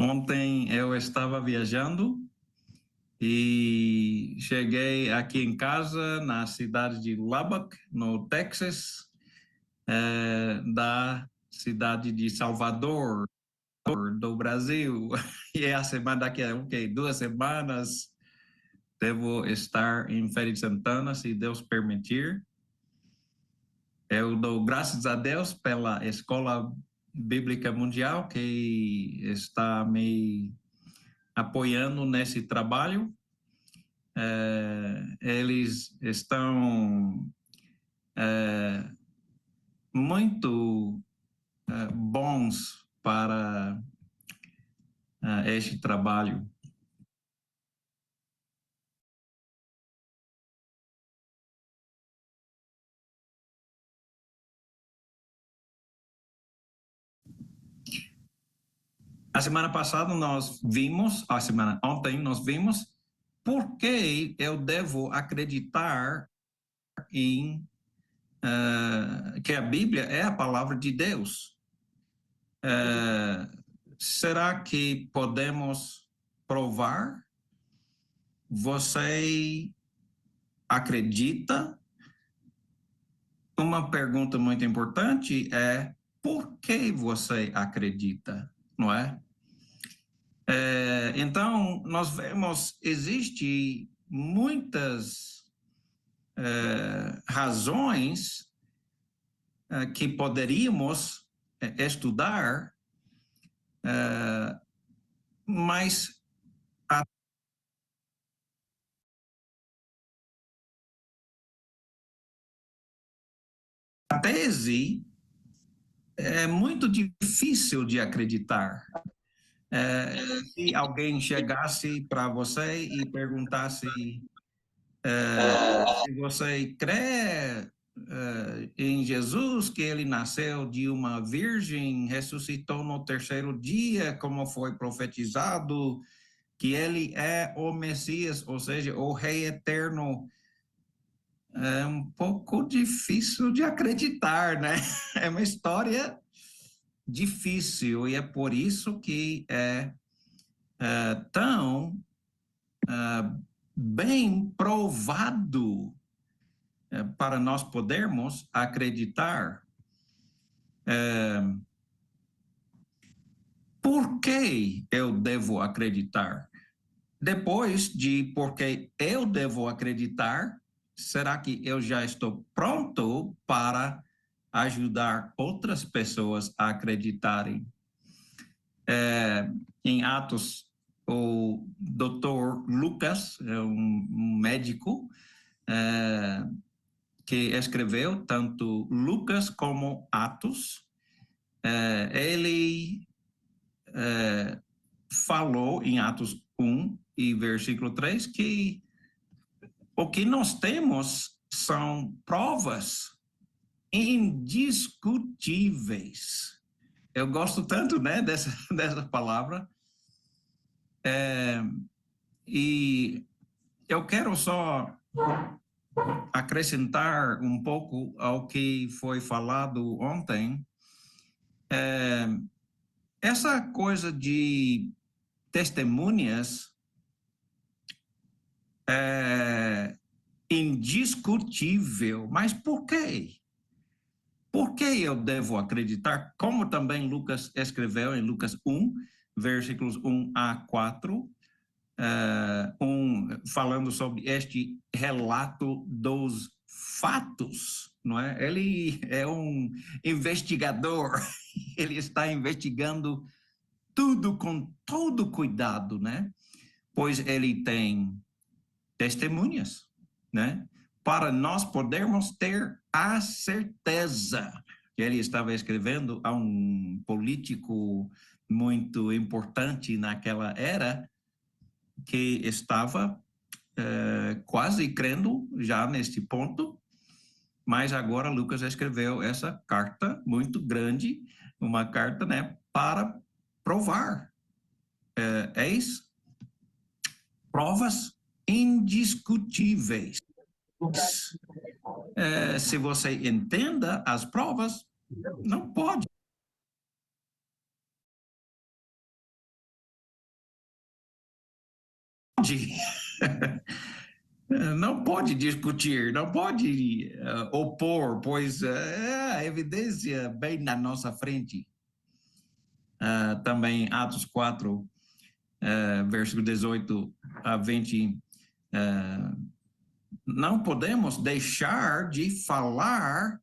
Ontem eu estava viajando e cheguei aqui em casa, na cidade de Lubbock, no Texas, da cidade de Salvador, do Brasil. E a semana daqui a 2 semanas devo estar em Feira de Santana, se Deus permitir. Eu dou graças a Deus pela Escola Bíblica Mundial que está me apoiando nesse trabalho. Eles estão muito bons para este trabalho. Ontem nós vimos por que eu devo acreditar em que a Bíblia é a palavra de Deus. Será que podemos provar? Você acredita? Uma pergunta muito importante é por que você acredita, não é? Então, nós vemos, existe muitas razões que poderíamos estudar, mas a tese é muito difícil de acreditar. Se alguém chegasse para você e perguntasse se você crê em Jesus, que ele nasceu de uma virgem, ressuscitou no terceiro dia, como foi profetizado, que ele é o Messias, ou seja, o Rei Eterno, é um pouco difícil de acreditar, né? É uma história difícil e é por isso que é tão bem provado para nós podermos acreditar. Por que eu devo acreditar? Depois de por que eu devo acreditar, será que eu já estou pronto para ajudar outras pessoas a acreditarem? Em Atos, o Dr. Lucas, é um médico, que escreveu tanto Lucas como Atos, ele falou em Atos 1 e versículo 3 que o que nós temos são provas indiscutíveis. Eu gosto tanto, né, dessa palavra. E eu quero só acrescentar um pouco ao que foi falado ontem. Essa coisa de testemunhas é indiscutível, mas por quê? Por que eu devo acreditar? Como também Lucas escreveu em Lucas 1, versículos 1 a 4, falando sobre este relato dos fatos, não é? Ele é um investigador, ele está investigando tudo com todo cuidado, né? Pois ele tem testemunhas, né? Para nós podermos ter a certeza que ele estava escrevendo a um político muito importante naquela era, que estava quase crendo já neste ponto, mas agora Lucas escreveu essa carta muito grande, uma carta, né, para provar. Eis provas indiscutíveis. Se você entenda as provas, não pode não pode discutir, não pode opor, pois a evidência bem na nossa frente. Também Atos 4, versículo 18 a 20, não podemos deixar de falar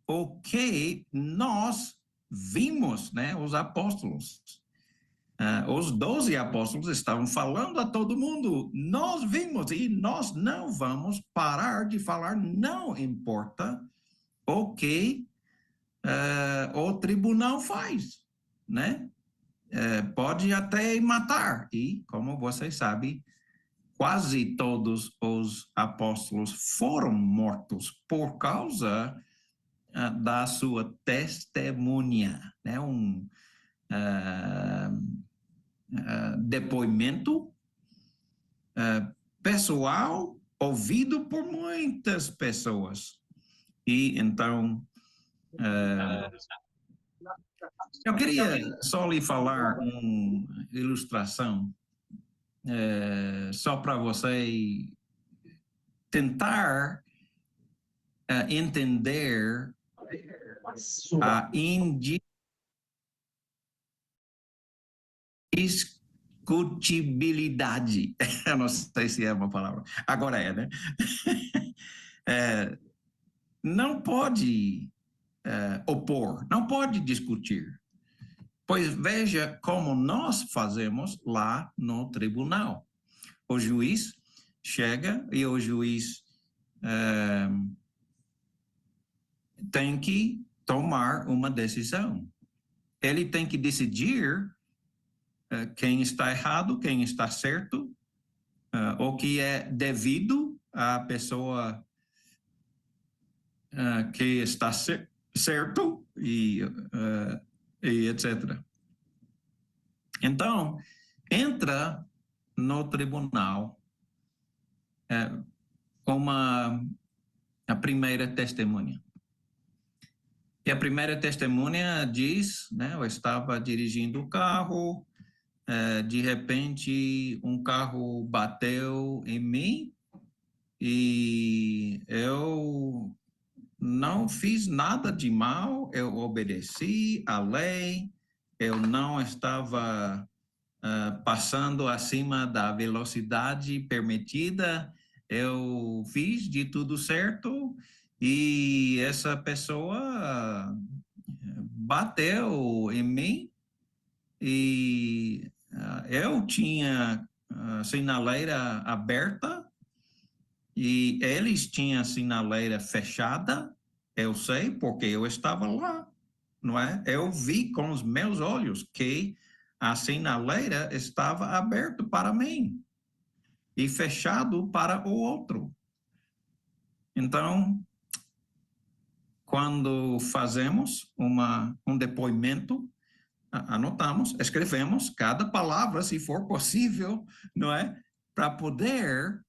o que nós vimos, né, os apóstolos. Os 12 apóstolos estavam falando a todo mundo, nós vimos e nós não vamos parar de falar, não importa o que o tribunal faz, né? Pode até matar, e como vocês sabem, quase todos os apóstolos foram mortos por causa da sua testemunha, né? Depoimento pessoal ouvido por muitas pessoas. E então eu queria só lhe falar uma ilustração só para você tentar entender a indiscutibilidade. Eu não sei se é uma palavra. Agora é, né? Não pode opor, não pode discutir. Pois veja como nós fazemos lá no tribunal. O juiz chega e o juiz tem que tomar uma decisão. Ele tem que decidir quem está errado, quem está certo, o que é devido à pessoa que está certo e etc. Então, entra no tribunal a primeira testemunha. E a primeira testemunha diz, né, eu estava dirigindo o carro, de repente um carro bateu em mim e eu não fiz nada de mal, eu obedeci à lei, eu não estava passando acima da velocidade permitida, eu fiz de tudo certo e essa pessoa bateu em mim e eu tinha a sinaleira aberta e eles tinham a sinaleira fechada, eu sei porque eu estava lá, não é? Eu vi com os meus olhos que a sinaleira estava aberta para mim e fechado para o outro. Então, quando fazemos um depoimento, anotamos, escrevemos cada palavra, se for possível, não é? Para poder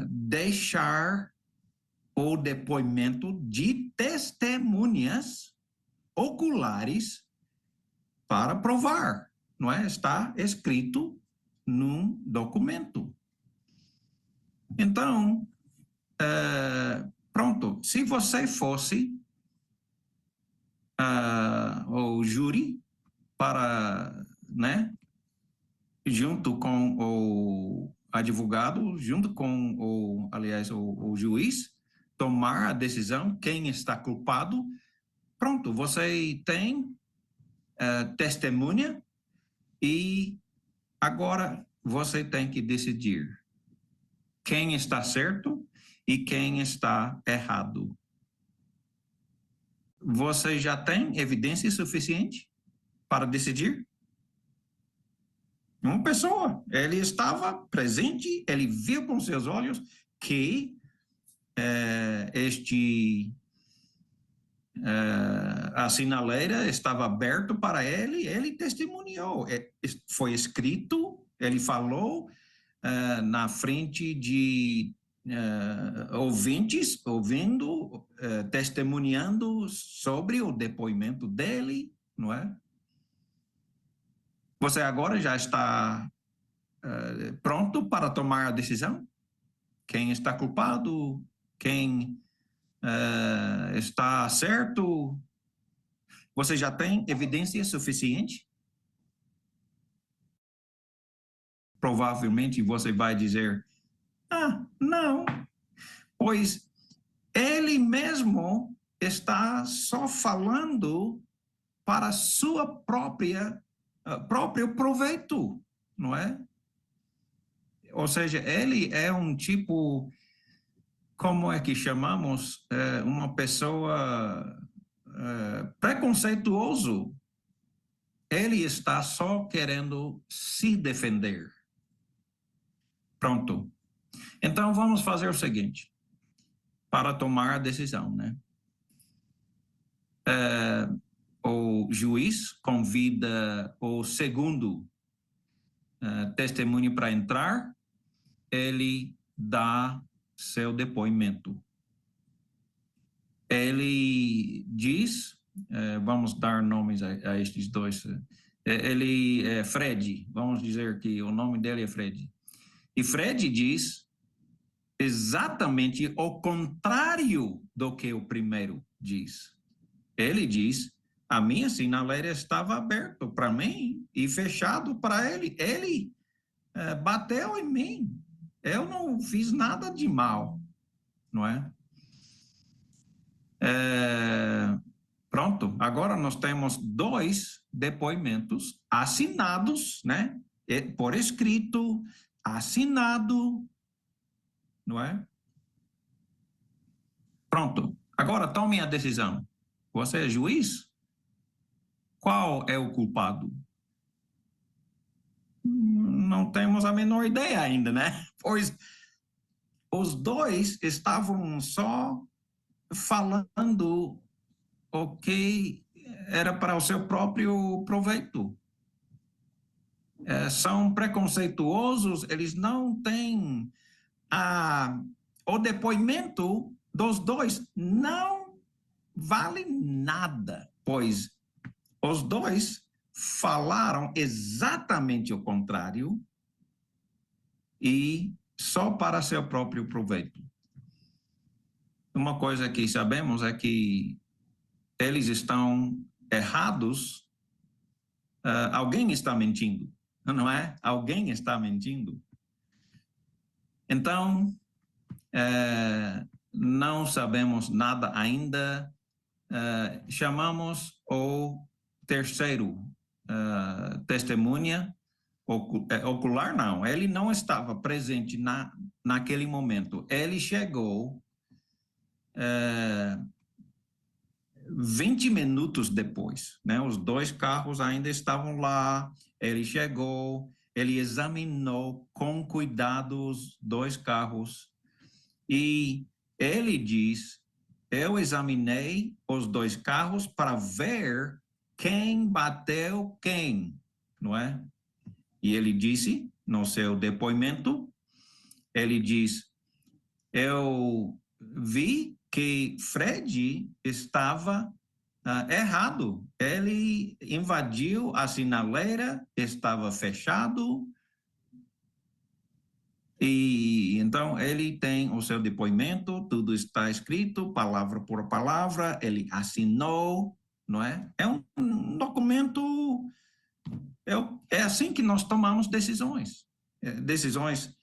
deixar o depoimento de testemunhas oculares para provar, não é? Está escrito num documento. Então, pronto, se você fosse o júri para, né, junto com o advogado, junto com o juiz, tomar a decisão, quem está culpado, pronto, você tem testemunha e agora você tem que decidir quem está certo e quem está errado. Você já tem evidência suficiente para decidir? Uma pessoa, ele estava presente, ele viu com seus olhos que a sinaleira estava aberta para ele testemunhou. Foi escrito, ele falou na frente de ouvintes, ouvindo, testemunhando sobre o depoimento dele, não é? Você agora já está pronto para tomar a decisão? Quem está culpado? Quem está certo? Você já tem evidência suficiente? Provavelmente você vai dizer, não, pois ele mesmo está só falando para sua próprio proveito, não é? Ou seja, ele é um tipo, como é que chamamos, uma pessoa preconceituoso. Ele está só querendo se defender. Pronto. Então vamos fazer o seguinte, para tomar a decisão, né? O juiz convida o segundo testemunho para entrar, ele dá seu depoimento. Ele diz, vamos dar nomes a estes dois, ele é Fred, vamos dizer que o nome dele é Fred. E Fred diz exatamente o contrário do que o primeiro diz. Ele diz, a minha sinaleira estava aberta para mim e fechado para ele. Ele bateu em mim. Eu não fiz nada de mal, não é? Pronto, agora nós temos dois depoimentos assinados, né? Por escrito, assinado, não é? Pronto, agora tome a decisão. Você é juiz? Qual é o culpado? Não temos a menor ideia ainda, né? Pois os dois estavam só falando o que era para o seu próprio proveito. São preconceituosos, eles não têm o depoimento dos dois não vale nada, pois os dois falaram exatamente o contrário e só para seu próprio proveito. Uma coisa que sabemos é que eles estão errados, alguém está mentindo, não é? Alguém está mentindo. Então, não sabemos nada ainda, chamamos o terceiro testemunha, ocular não, ele não estava presente naquele momento, ele chegou 20 minutos depois, né? Os dois carros ainda estavam lá, ele chegou, ele examinou com cuidado os dois carros e ele diz, eu examinei os dois carros para ver quem bateu quem, não é? E ele disse, no seu depoimento, ele diz, eu vi que Fred estava errado. Ele invadiu a sinaleira, estava fechado, e então ele tem o seu depoimento, tudo está escrito, palavra por palavra, ele assinou, não é? É um documento, é assim que nós tomamos decisões. Decisões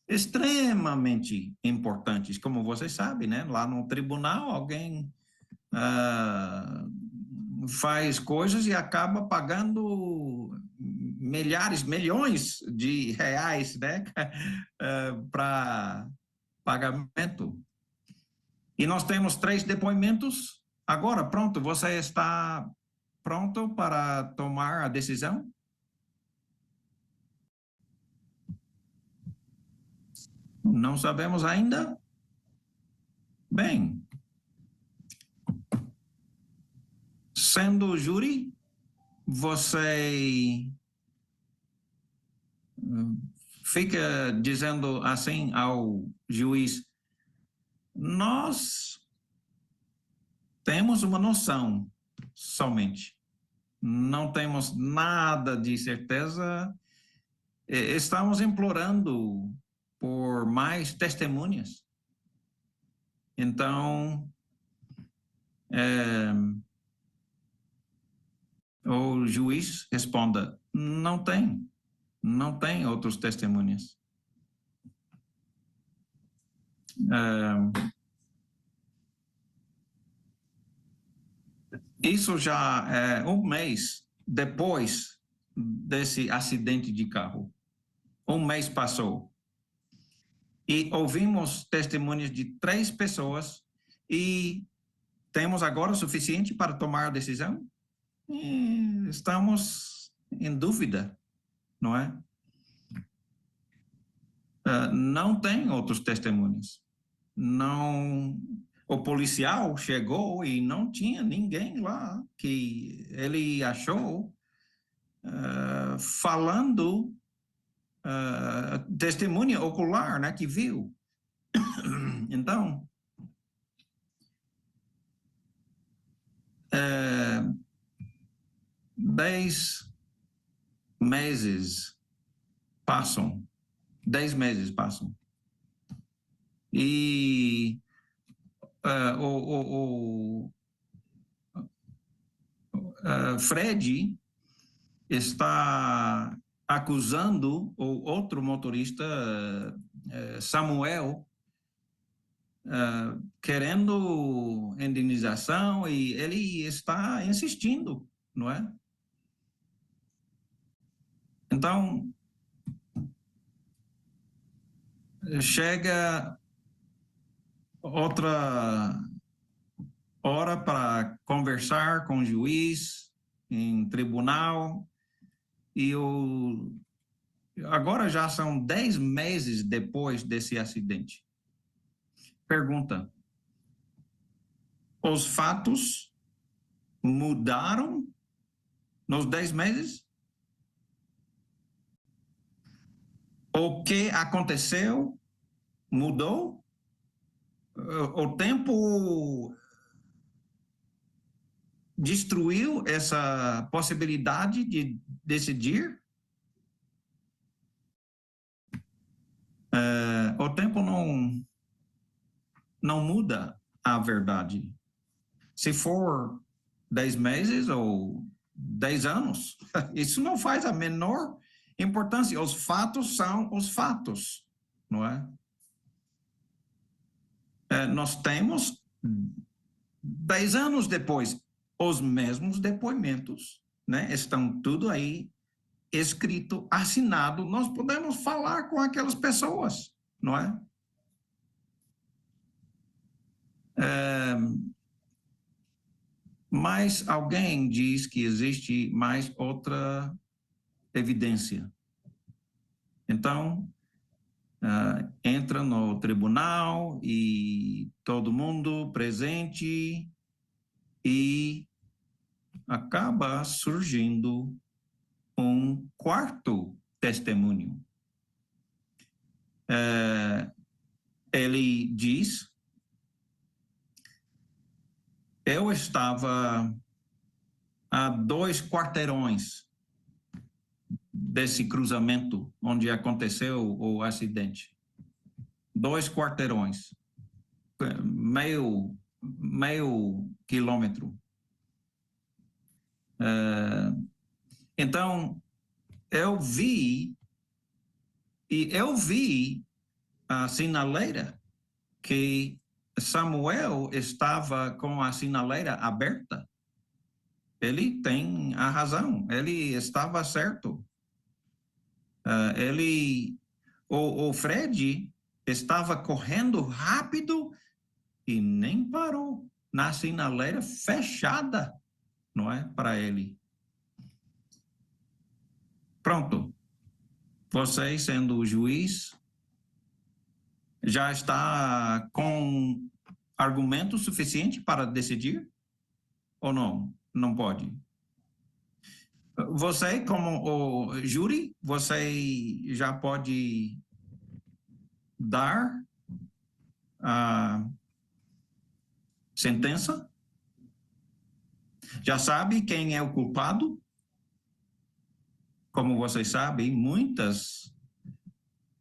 extremamente importantes, como você sabe, né? Lá no tribunal, alguém faz coisas e acaba pagando milhões de reais, né? Para pagamento. E nós temos 3 depoimentos. Agora, pronto, você está pronto para tomar a decisão? Não sabemos ainda? Bem, sendo júri, você fica dizendo assim ao juiz, nós temos uma noção somente, não temos nada de certeza, estamos implorando por mais testemunhas. Então, o juiz responda: não tem outros testemunhas. Isso já é um mês depois desse acidente de carro. Um mês passou. E ouvimos testemunhas de 3 pessoas e temos agora o suficiente para tomar a decisão? E estamos em dúvida, não é? Não tem outros testemunhas. Não, o policial chegou e não tinha ninguém lá que ele achou falando testemunha ocular, né, que viu. Então, 10 meses passam. 10 meses passam. E Fred está acusando o outro motorista, Samuel, querendo indenização, e ele está insistindo, não é? Então, chega outra hora para conversar com o juiz em tribunal, e agora já são 10 meses depois desse acidente. Pergunta: os fatos mudaram nos 10 meses? O que aconteceu mudou? O tempo destruiu essa possibilidade de decidir? O tempo não muda a verdade. Se for 10 meses ou 10 anos, isso não faz a menor importância. Os fatos são os fatos, não é? Nós temos 10 anos depois os mesmos depoimentos, né? Estão tudo aí escrito, assinado. Nós podemos falar com aquelas pessoas, não é? Mas alguém diz que existe mais outra evidência. Então, entra no tribunal e todo mundo presente e acaba surgindo um quarto testemunho. Ele diz: eu estava a 2 quarteirões desse cruzamento onde aconteceu o acidente. 2 quarteirões, meio quilômetro. Então, eu vi a sinaleira que Samuel estava com a sinaleira aberta. Ele tem a razão, ele estava certo. O Fred estava correndo rápido e nem parou na sinaleira fechada, não é? Para ele. Pronto. Você, sendo o juiz, já está com argumento suficiente para decidir? Ou não? Não pode? Você, como o júri, você já pode dar a sentença? Já sabe quem é o culpado? como vocês sabem, muitas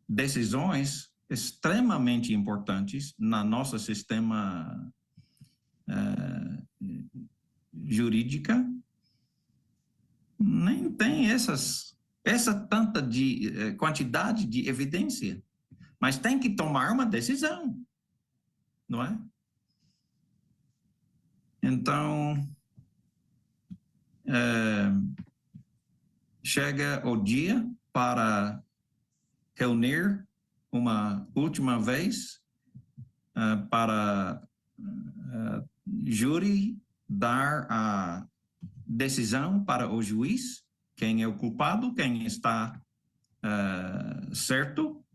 decisões extremamente importantes no nosso sistema jurídica nem tem essa tanta quantidade de evidência, mas tem que tomar uma decisão, não é? Então, chega o dia para reunir uma última vez para júri dar a decisão para o juiz, quem é o culpado, quem está certo,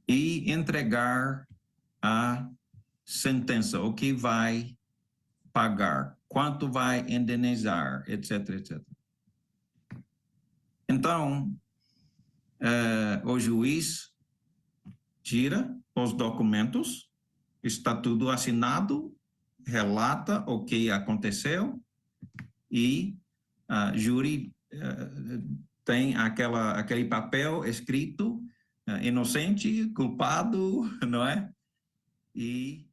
e entregar a sentença, o que vai pagar, quanto vai indenizar, etc, etc. Então, o juiz tira os documentos, está tudo assinado, relata o que aconteceu e a júri tem aquele papel escrito, inocente, culpado, não é? E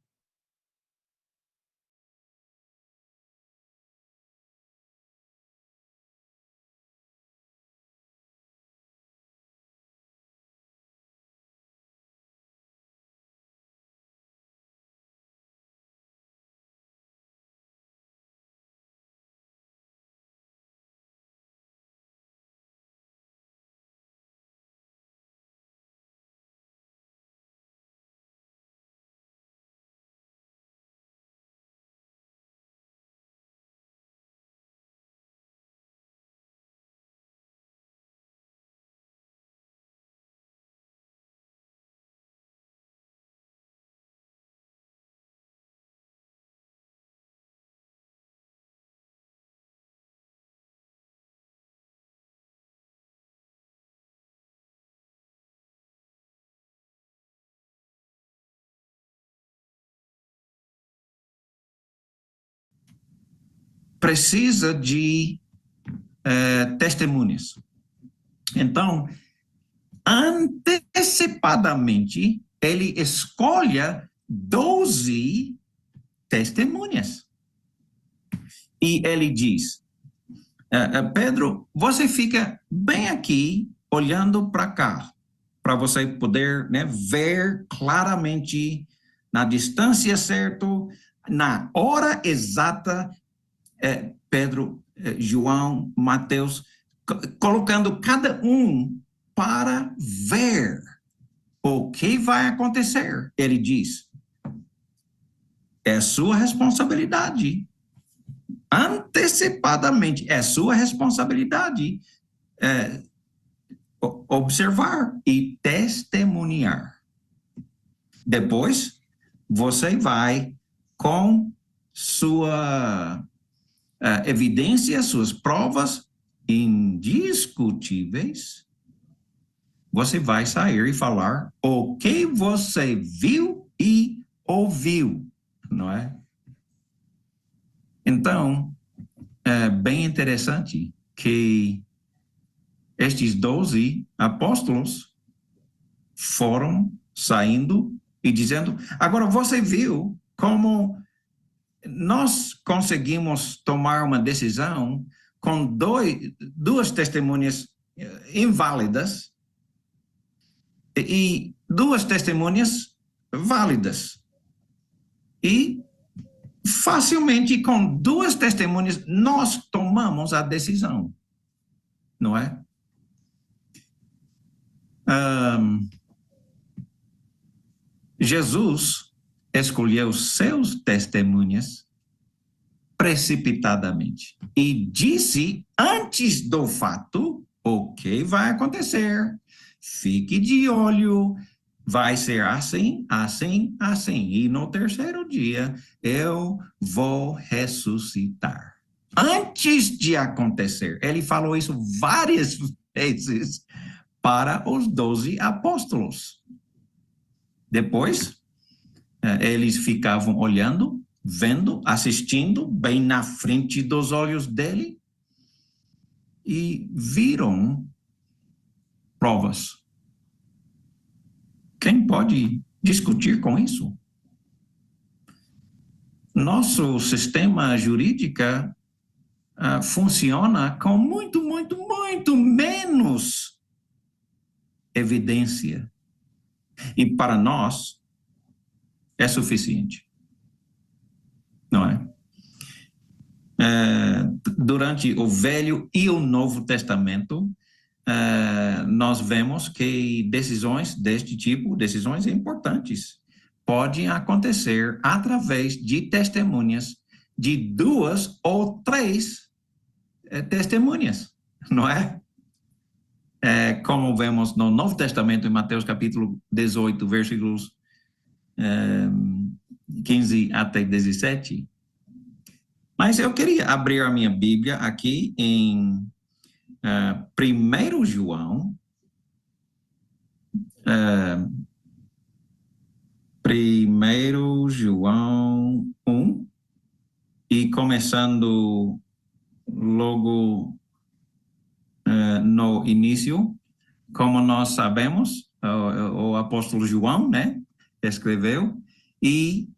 precisa de testemunhas. Então, antecipadamente, ele escolhe 12 testemunhas. E ele diz, Pedro, você fica bem aqui, olhando para cá, para você poder, né, ver claramente, na distância certa, na hora exata, Pedro, João, Mateus, colocando cada um para ver o que vai acontecer. Ele diz, é sua responsabilidade, antecipadamente, é sua responsabilidade observar e testemunhar. Depois, você vai com sua evidência, suas provas indiscutíveis, você vai sair e falar o que você viu e ouviu, não é? Então, é bem interessante que estes 12 apóstolos foram saindo e dizendo, agora você viu como nós conseguimos tomar uma decisão com duas testemunhas inválidas e duas testemunhas válidas. E facilmente com duas testemunhas nós tomamos a decisão, não é? Jesus escolheu seus testemunhas precipitadamente e disse antes do fato o que vai acontecer. Fique de olho, vai ser assim, assim, assim. E no terceiro dia eu vou ressuscitar. Antes de acontecer, ele falou isso várias vezes para os 12 apóstolos. Depois, eles ficavam olhando, vendo, assistindo, bem na frente dos olhos dele. e viram provas. Quem pode discutir com isso? Nosso sistema jurídico funciona com muito menos evidência. E para nós é suficiente, não é? Durante o Velho e o Novo Testamento, nós vemos que decisões deste tipo, decisões importantes, podem acontecer através de testemunhas de 2 ou 3 testemunhas, não é? Como vemos no Novo Testamento, em Mateus capítulo 18, versículos 15 até 17. Mas eu queria abrir a minha Bíblia aqui em 1 João, 1 João 1, e começando logo no início, como nós sabemos, o apóstolo João, né, escreveu, e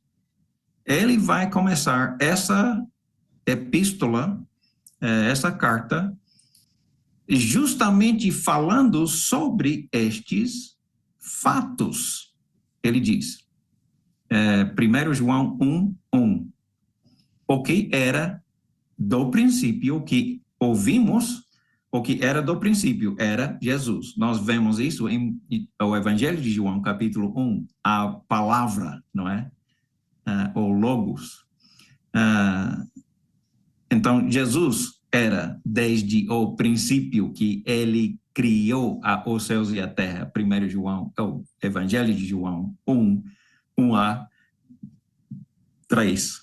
ele vai começar essa epístola, essa carta, justamente falando sobre estes fatos. Ele diz, 1 João 1:1, o que era do princípio, o que ouvimos, o que era do princípio, era Jesus. Nós vemos isso em o Evangelho de João, capítulo 1, a palavra, não é? O Logos. Então, Jesus era desde o princípio que ele criou os céus e a terra. 1 João, o Evangelho de João 1 a 3.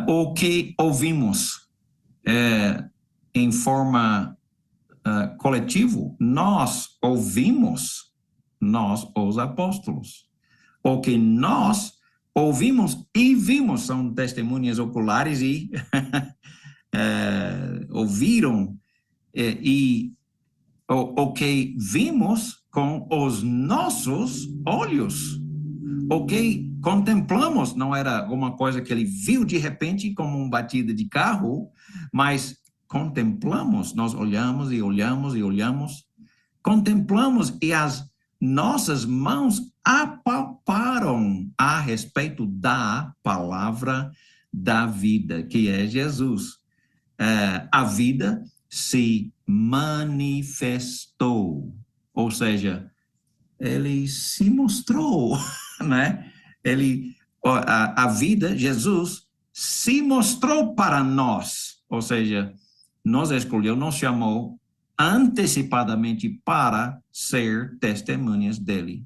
O que ouvimos em forma coletiva, nós ouvimos, nós, os apóstolos. O que nós ouvimos e vimos são testemunhas oculares e ouviram e o que vimos com os nossos olhos. O que contemplamos não era alguma coisa que ele viu de repente como uma batida de carro, mas contemplamos, nós olhamos e olhamos e olhamos, contemplamos e as nossas mãos apalparam a respeito da palavra da vida, que é Jesus. A vida se manifestou, ou seja, ele se mostrou, né? A vida, Jesus, se mostrou para nós, ou seja, nos escolheu, nos chamou antecipadamente para ser testemunhas dele.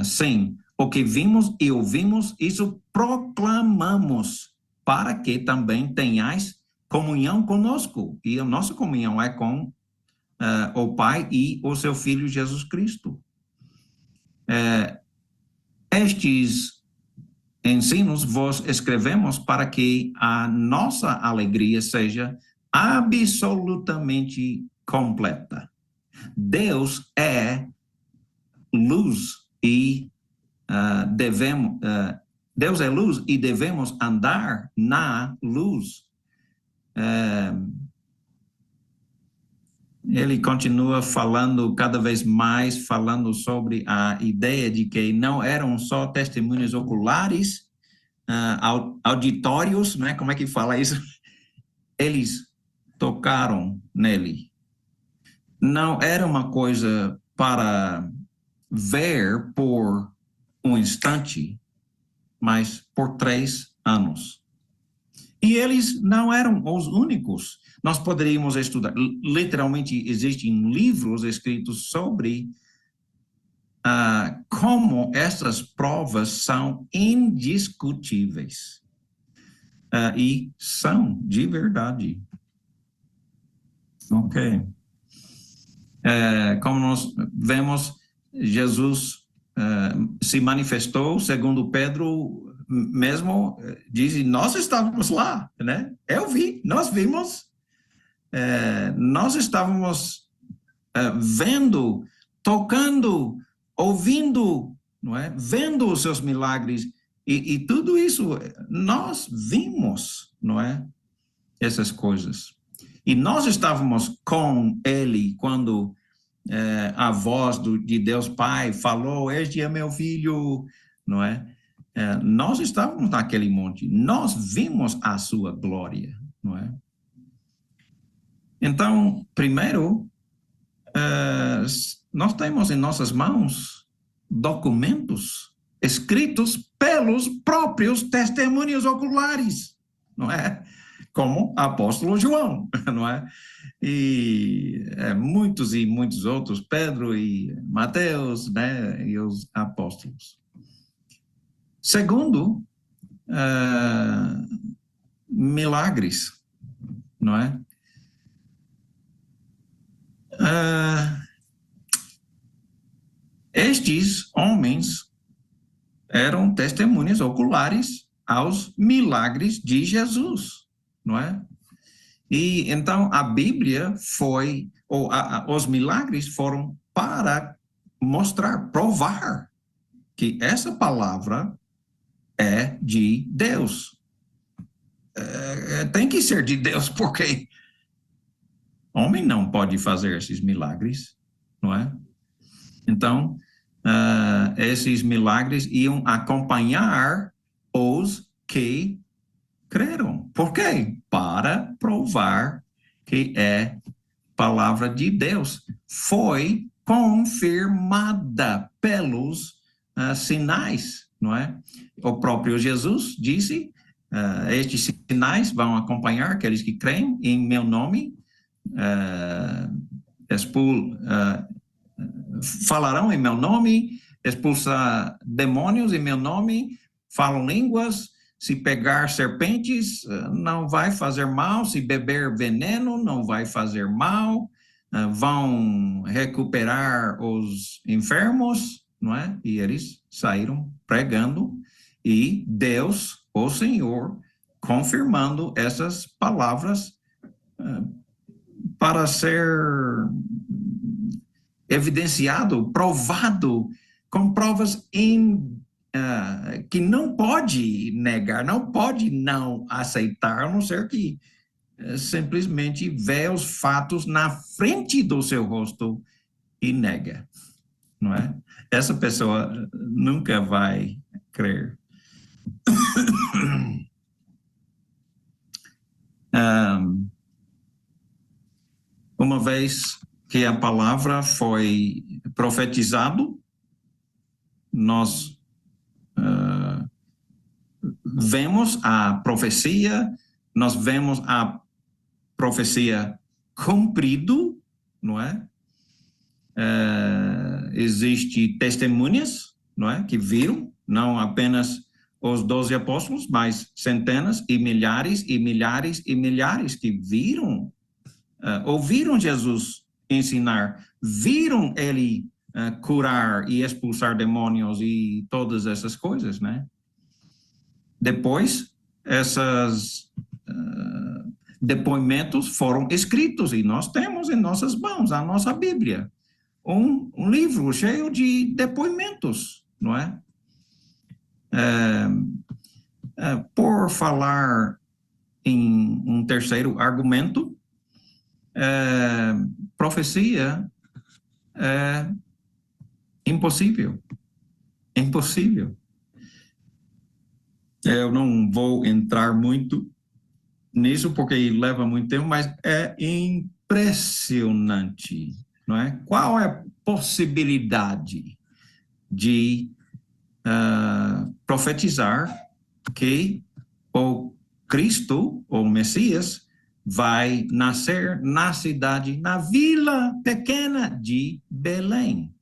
Sim, o que vimos e ouvimos, isso proclamamos, para que também tenhais comunhão conosco. E a nossa comunhão é com o Pai e o seu Filho Jesus Cristo. Estes ensinos vos escrevemos para que a nossa alegria seja absolutamente completa. Deus é luz e Deus é luz e devemos andar na luz. Ele continua falando cada vez mais, falando sobre a ideia de que não eram só testemunhos oculares, auditórios, né? Como é que fala isso? Eles tocaram nele. Não era uma coisa para ver por um instante, mas por 3 anos. E eles não eram os únicos. Nós poderíamos estudar, literalmente existem livros escritos sobre como essas provas são indiscutíveis. E são de verdade. Ok. Como nós vemos, Jesus se manifestou, segundo Pedro, mesmo dizem, nós estávamos lá, né? Eu vi, nós vimos, nós estávamos vendo, tocando, ouvindo, não é? Vendo os seus milagres, e tudo isso, nós vimos, não é? Essas coisas. E nós estávamos com ele quando a voz de Deus Pai falou, este é meu filho, não é? Nós estávamos naquele monte, nós vimos a sua glória, não é? Então, primeiro, nós temos em nossas mãos documentos escritos pelos próprios testemunhos oculares, não é? Como apóstolo João, não é? E muitos e muitos outros, Pedro e Mateus, né? E os apóstolos. Segundo, milagres, não é? Estes homens eram testemunhas oculares aos milagres de Jesus, não é? E então a Bíblia foi, ou os milagres foram para mostrar, provar que essa palavra é de Deus. Tem que ser de Deus, porque homem não pode fazer esses milagres, não é? Então, esses milagres iam acompanhar os que creram. Por quê? Para provar que é palavra de Deus. Foi confirmada pelos sinais, não é? O próprio Jesus disse, estes sinais vão acompanhar aqueles que creem em meu nome, falarão em meu nome, expulsar demônios em meu nome, falam línguas, se pegar serpentes, não vai fazer mal, se beber veneno, não vai fazer mal, vão recuperar os enfermos, não é? E eles saíram pregando, e Deus, o Senhor, confirmando essas palavras para ser evidenciado, provado, com provas que não pode negar, não pode não aceitar, a não ser que simplesmente vê os fatos na frente do seu rosto e nega, não é? Essa pessoa nunca vai crer. Uma vez que a palavra foi profetizado, nós vemos a profecia, nós vemos a profecia cumprido, não é? Existe testemunhas, não é? Que viram, não apenas os 12 apóstolos, mas centenas e milhares e milhares e milhares que viram, ouviram Jesus ensinar, viram ele curar e expulsar demônios e todas essas coisas, né? Depois, esses depoimentos foram escritos e nós temos em nossas mãos a nossa Bíblia, um livro cheio de depoimentos, não é? Por falar em um terceiro argumento, profecia é impossível. Impossível. Eu não vou entrar muito nisso porque leva muito tempo, mas é impressionante, não é? Qual é a possibilidade de profetizar que o Cristo, ou Messias, vai nascer na cidade, na vila pequena de Belém?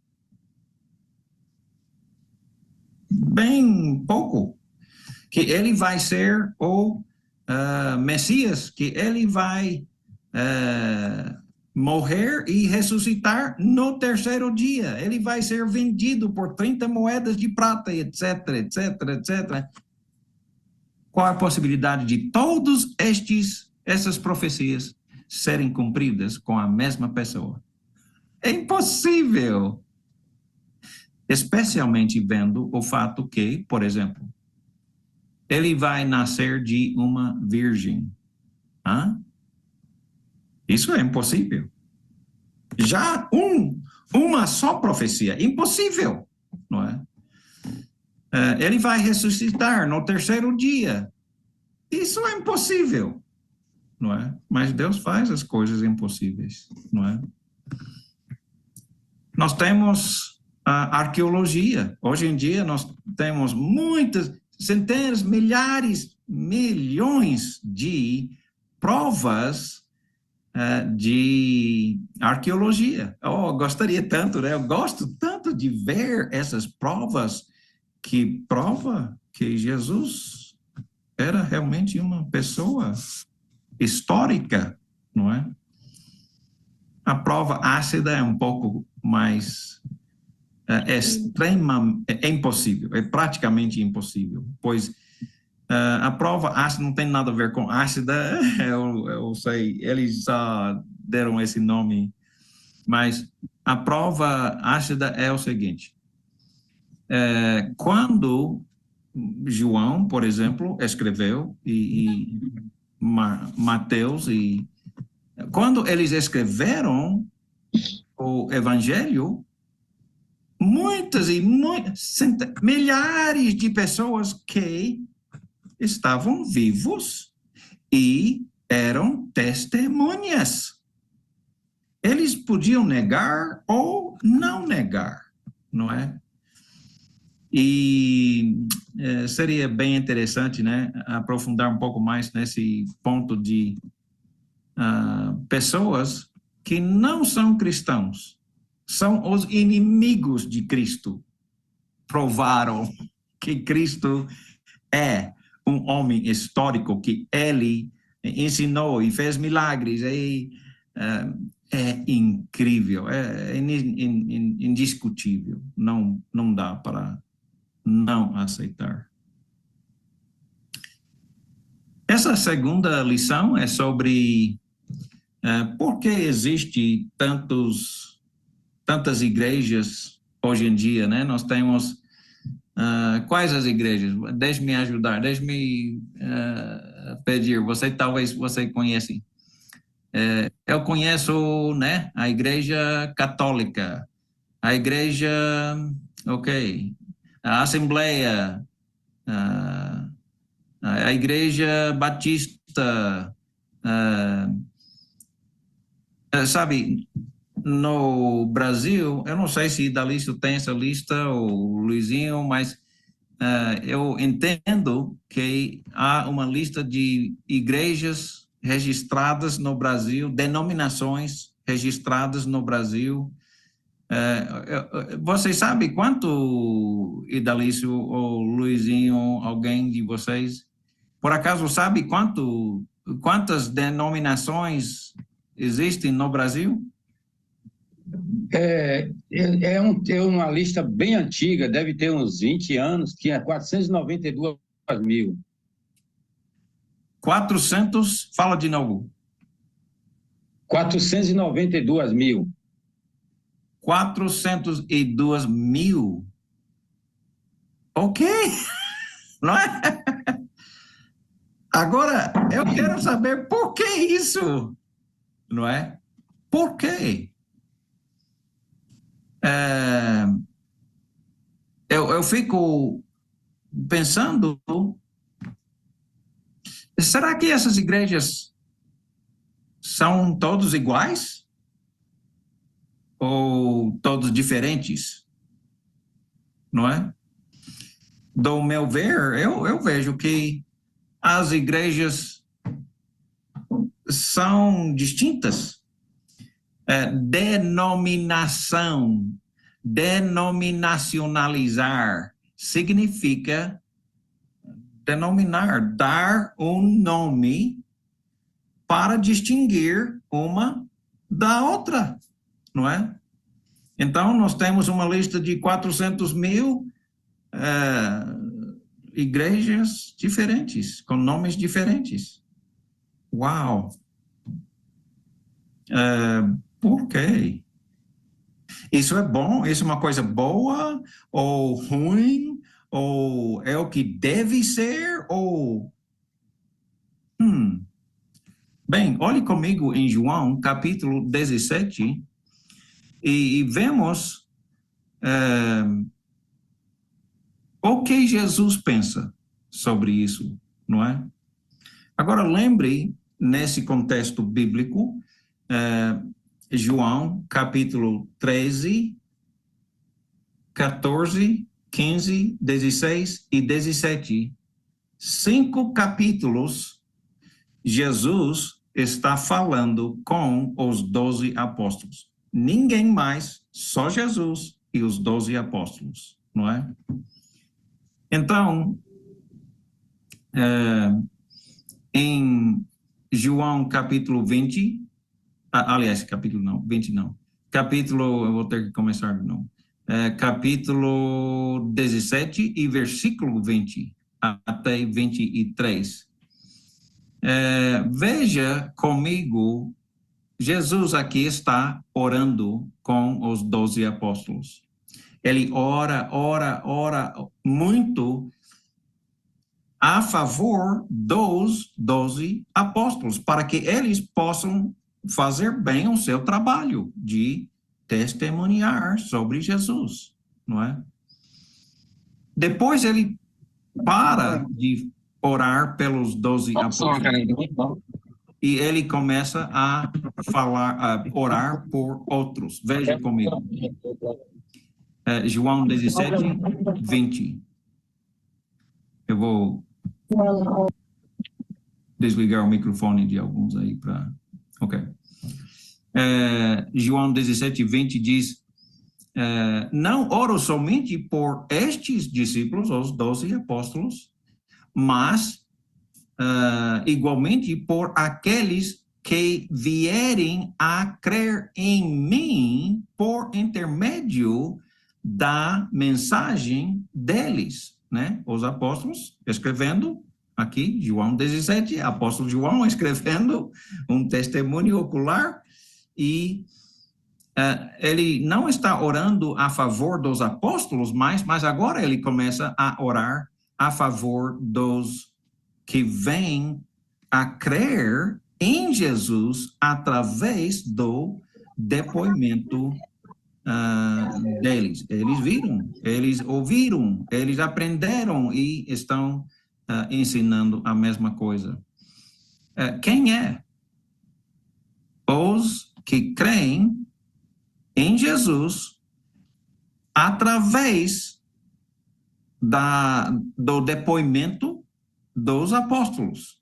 Bem pouco. Que ele vai ser o Messias, que ele vai morrer e ressuscitar no terceiro dia. Ele vai ser vendido por 30 moedas de prata, etc, etc, etc. qual a possibilidade de todas essas profecias serem cumpridas com a mesma pessoa? É impossível. Especialmente vendo o fato que, por exemplo, ele vai nascer de uma virgem. Isso é impossível. Já uma só profecia, impossível, não é? Ele vai ressuscitar no terceiro dia. Isso é impossível, não é? Mas Deus faz as coisas impossíveis, não é? Nós temos a arqueologia. Hoje em dia nós temos muitas, centenas, milhares, milhões de provas de arqueologia. Eu gostaria tanto, né? Eu gosto tanto de ver essas provas que prova que Jesus era realmente uma pessoa histórica, não é? A prova ácida é um pouco mais é impossível, é praticamente impossível, pois a prova ácida não tem nada a ver com ácida, eu sei, eles só deram esse nome, mas a prova ácida é o seguinte, quando João, por exemplo, escreveu, e Mateus, e quando eles escreveram o Evangelho, muitas e muitas, milhares de pessoas que estavam vivos e eram testemunhas. Eles podiam negar ou não negar, não é? E seria bem interessante, né, aprofundar um pouco mais nesse ponto de pessoas que não são cristãos, são os inimigos de Cristo, provaram que Cristo é um homem histórico, que ele ensinou e fez milagres, é incrível, é indiscutível, não dá para não aceitar. Essa segunda lição é sobre por que existe tantas igrejas hoje em dia, né? Nós temos quais as igrejas? Deixe-me ajudar, deixe-me pedir. Talvez você conheça. Eu conheço, né? A Igreja Católica, a Igreja, a Assembleia, a Igreja Batista, sabe? No Brasil, eu não sei se Dalício tem essa lista, ou Luizinho, mas eu entendo que há uma lista de igrejas registradas no Brasil, denominações registradas no Brasil. Vocês sabem quanto, Idalício ou Luizinho, alguém de vocês, por acaso sabe quantas denominações existem no Brasil? É uma lista bem antiga, deve ter uns 20 anos, que é 492 mil. 400, fala de novo. 492 mil. 402 mil. Ok, não é? Agora, eu quero saber por que isso, não é? Por quê? Eu fico pensando, será que essas igrejas são todos iguais? Ou todos diferentes? Não é? Do meu ver, eu vejo que as igrejas são distintas. Denominacionalizar significa denominar, dar um nome para distinguir uma da outra, não é? Então, nós temos uma lista de 400 mil igrejas diferentes, com nomes diferentes. Uau! Por quê? Isso é bom? Isso é uma coisa boa ou ruim? Ou é o que deve ser? Ou... Bem, olhe comigo em João, capítulo 17, e vemos o que Jesus pensa sobre isso, não é? Agora, lembre, nesse contexto bíblico, João, capítulo 13, 14, 15, 16 e 17. 5 capítulos, Jesus está falando com os 12 apóstolos. Ninguém mais, só Jesus e os 12 apóstolos, não é? Então, em João capítulo 20, aliás, capítulo não, 20 não. Capítulo, eu vou ter que começar de novo. Capítulo 17 e versículo 20 até 23. Veja comigo, Jesus aqui está orando com os 12 apóstolos. Ele ora muito a favor dos 12 apóstolos, para que eles possam fazer bem o seu trabalho de testemunhar sobre Jesus, não é? Depois ele para de orar pelos 12 apóstolos e ele começa a orar por outros. Veja comigo. João 17, 20. Eu vou desligar o microfone de alguns aí para... Ok. João 17, 20 diz: não oro somente por estes discípulos, os 12 apóstolos, mas igualmente por aqueles que vierem a crer em mim por intermédio da mensagem deles, né? Os apóstolos escrevendo aqui, João 17, apóstolo João escrevendo um testemunho ocular, e ele não está orando a favor dos apóstolos mais, mas agora ele começa a orar a favor dos que vêm a crer em Jesus através do depoimento deles. Eles viram, eles ouviram, eles aprenderam e estão ensinando a mesma coisa. Quem é? Os que creem em Jesus através do depoimento dos apóstolos.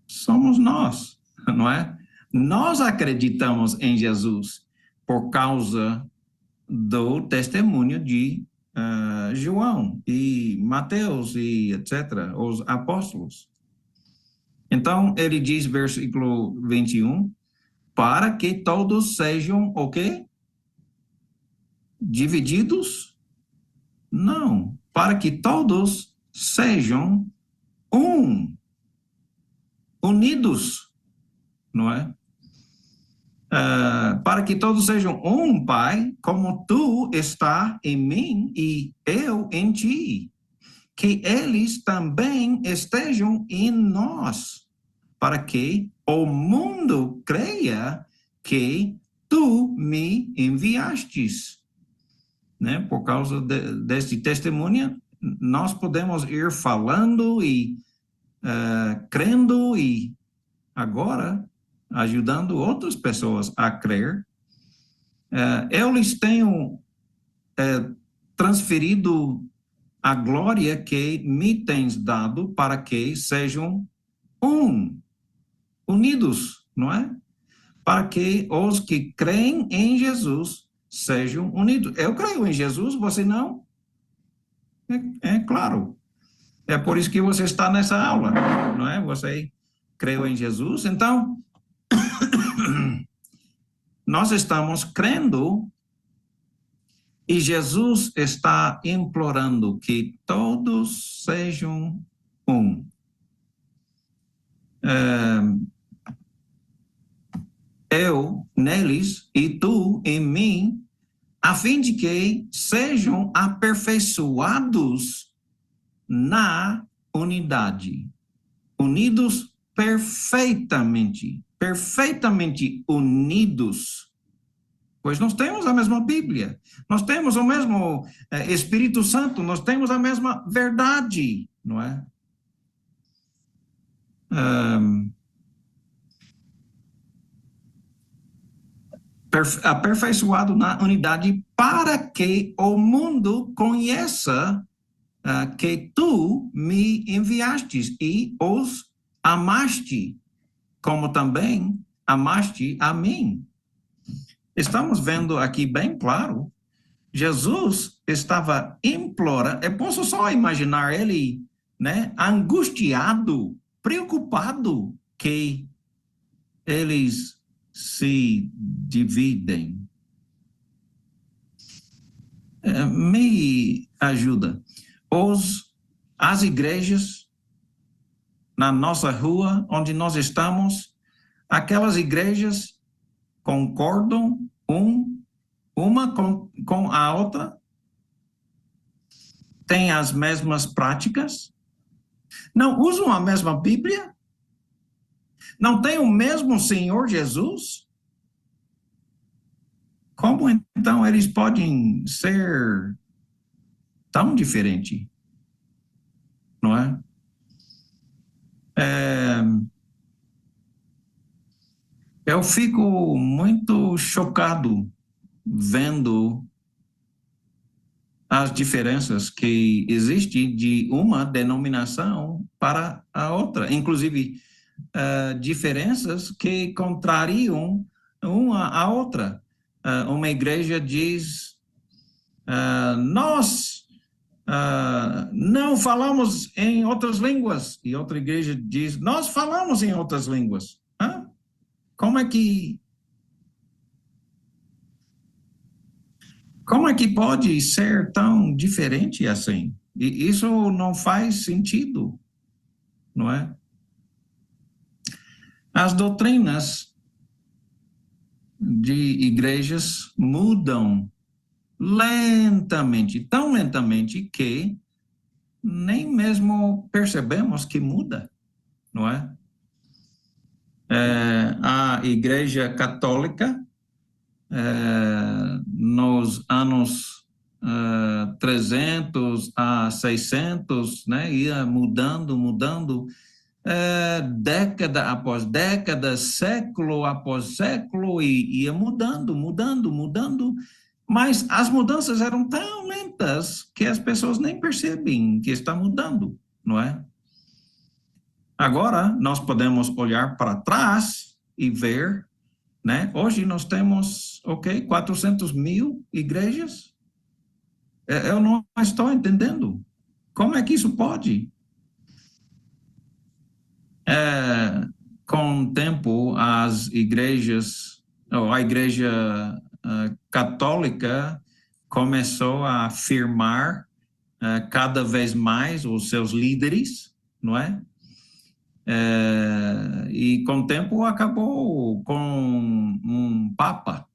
Somos nós, não é? Nós acreditamos em Jesus por causa do testemunho de João e Mateus e etc., os apóstolos. Então, ele diz, versículo 21, para que todos sejam o quê? Divididos? Não, para que todos sejam unidos, não é? Para que todos sejam Pai, como tu está em mim e eu em ti, que eles também estejam em nós, para que o mundo creia que tu me enviastes, né? Por causa deste testemunho, nós podemos ir falando e crendo e agora ajudando outras pessoas a crer. Eu lhes tenho transferido a glória que me tens dado para que sejam unidos, não é? Para que os que creem em Jesus sejam unidos. Eu creio em Jesus, você não? É claro. É por isso que você está nessa aula, não é? Você creu em Jesus, então nós estamos crendo E Jesus está implorando que todos sejam um. Eu neles e tu em mim, a fim de que sejam aperfeiçoados na unidade, unidos perfeitamente unidos, pois nós temos a mesma Bíblia, nós temos o mesmo Espírito Santo, nós temos a mesma verdade, não é? Aperfeiçoado na unidade para que o mundo conheça que tu me enviastes e os amaste, como também amaste a mim. Estamos vendo aqui bem claro, Jesus estava implorando, eu posso só imaginar ele, né, angustiado, preocupado que eles se dividem. Me ajuda. As igrejas na nossa rua, onde nós estamos, aquelas igrejas concordam uma com a outra, têm as mesmas práticas, não usam a mesma Bíblia, não têm o mesmo Senhor Jesus. Como então eles podem ser tão diferentes? Não é? Eu fico muito chocado vendo as diferenças que existem de uma denominação para a outra, inclusive diferenças que contrariam uma a outra. Uma igreja diz, nós não falamos em outras línguas, e outra igreja diz, nós falamos em outras línguas. Como é que pode ser tão diferente assim? E isso não faz sentido, não é? As doutrinas de igrejas mudam lentamente, tão lentamente que nem mesmo percebemos que muda, não é? A Igreja Católica, nos anos 300 a 600, né, ia mudando, década após década, século após século, e ia mudando, mas as mudanças eram tão lentas que as pessoas nem percebem que está mudando, não é? Agora, nós podemos olhar para trás e ver, né? Hoje nós temos, 400 mil igrejas. Eu não estou entendendo. Como é que isso pode? Com o tempo, as igrejas, a igreja católica começou a afirmar cada vez mais os seus líderes, não é? E com o tempo acabou com um papa,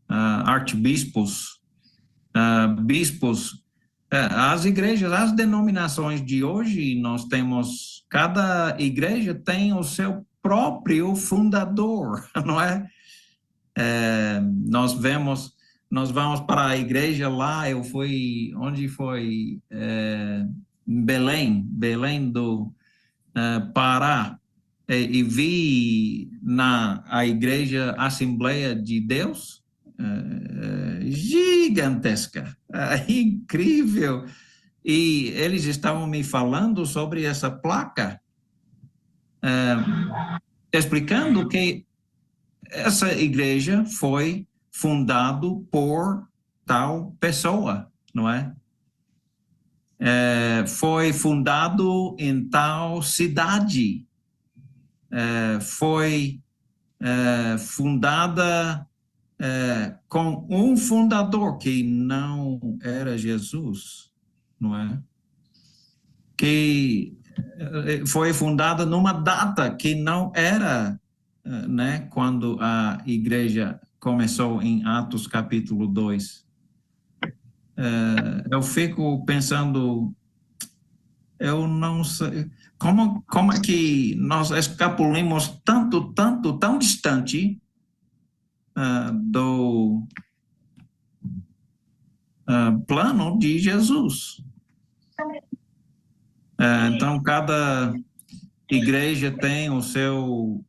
arcebispos, bispos. As igrejas, as denominações de hoje, nós temos, cada igreja tem o seu próprio fundador, não é? Nós vamos para a igreja lá, onde foi? Belém do Pará, e vi a igreja Assembleia de Deus, gigantesca, incrível, e eles estavam me falando sobre essa placa, explicando que essa igreja foi fundado por tal pessoa, não é? Foi fundado em tal cidade, foi fundada com um fundador que não era Jesus, não é? Que foi fundada numa data que não era, né, quando a igreja começou em Atos capítulo 2. Eu fico pensando, eu não sei, como é que nós escapulimos tão distante do plano de Jesus. Então, cada igreja tem o seu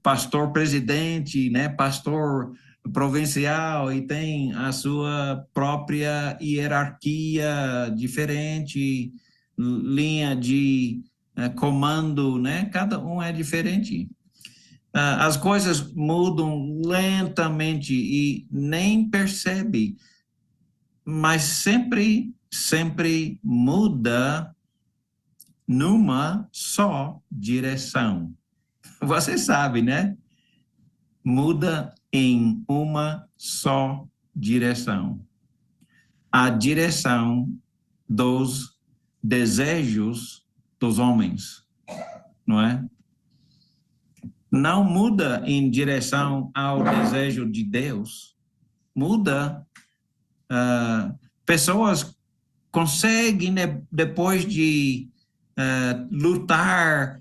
pastor presidente, né, pastor provincial, e tem a sua própria hierarquia diferente, linha de comando, né, cada um é diferente. As coisas mudam lentamente e nem percebe, mas sempre muda numa só direção. Você sabe, né? Muda em uma só direção. A direção dos desejos dos homens, não é? Não muda em direção ao desejo de Deus. Muda. Pessoas conseguem, né, depois de lutar,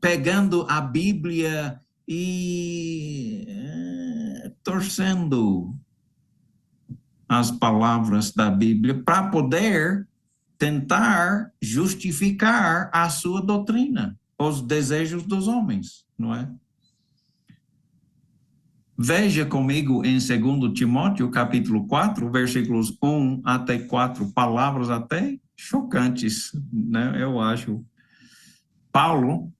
pegando a Bíblia e torcendo as palavras da Bíblia para poder tentar justificar a sua doutrina, os desejos dos homens, não é? Veja comigo em 2 Timóteo, capítulo 4, versículos 1 até 4, palavras até chocantes, né? Eu acho. Paulo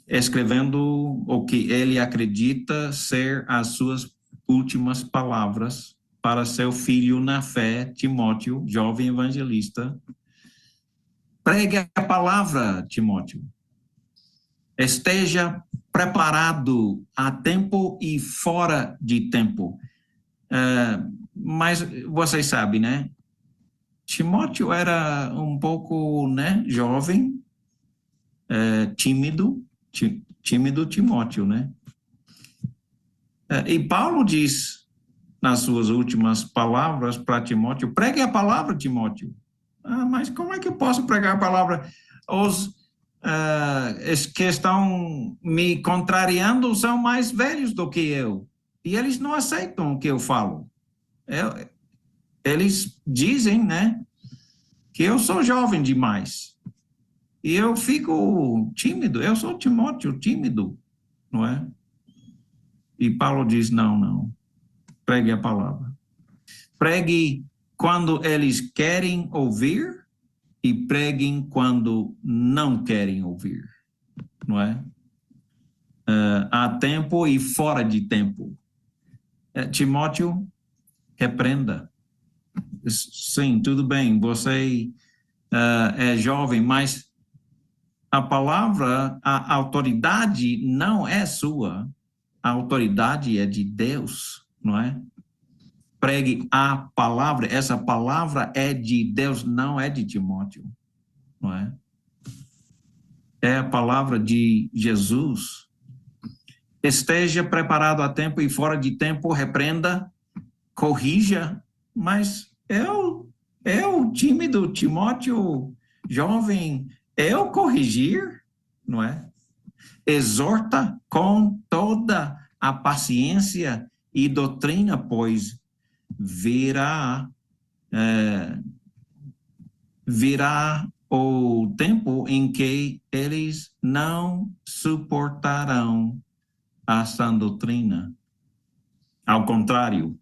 escrevendo o que ele acredita ser as suas últimas palavras para seu filho na fé, Timóteo, jovem evangelista. Pregue a palavra, Timóteo. Esteja preparado a tempo e fora de tempo. Mas vocês sabem, né? Timóteo era um pouco, né, jovem, tímido Timóteo, né? E Paulo diz nas suas últimas palavras para Timóteo: pregue a palavra, Timóteo. Mas como é que eu posso pregar a palavra? Os que estão me contrariando são mais velhos do que eu, e eles não aceitam o que eu falo. Eles dizem, né, que eu sou jovem demais, e eu fico tímido, eu sou Timóteo tímido, não é? E Paulo diz, não, pregue a palavra. Pregue quando eles querem ouvir e preguem quando não querem ouvir, não é? Há tempo e fora de tempo. Timóteo, repreenda. Sim, tudo bem, você é jovem, mas a palavra, a autoridade não é sua, a autoridade é de Deus, não é? Pregue a palavra, essa palavra é de Deus, não é de Timóteo, não é? É a palavra de Jesus. Esteja preparado a tempo e fora de tempo, repreenda, corrija, mas eu tímido, Timóteo, jovem, eu corrigir, não é? Exorta com toda a paciência e doutrina, pois virá o tempo em que eles não suportarão a sã doutrina. Ao contrário,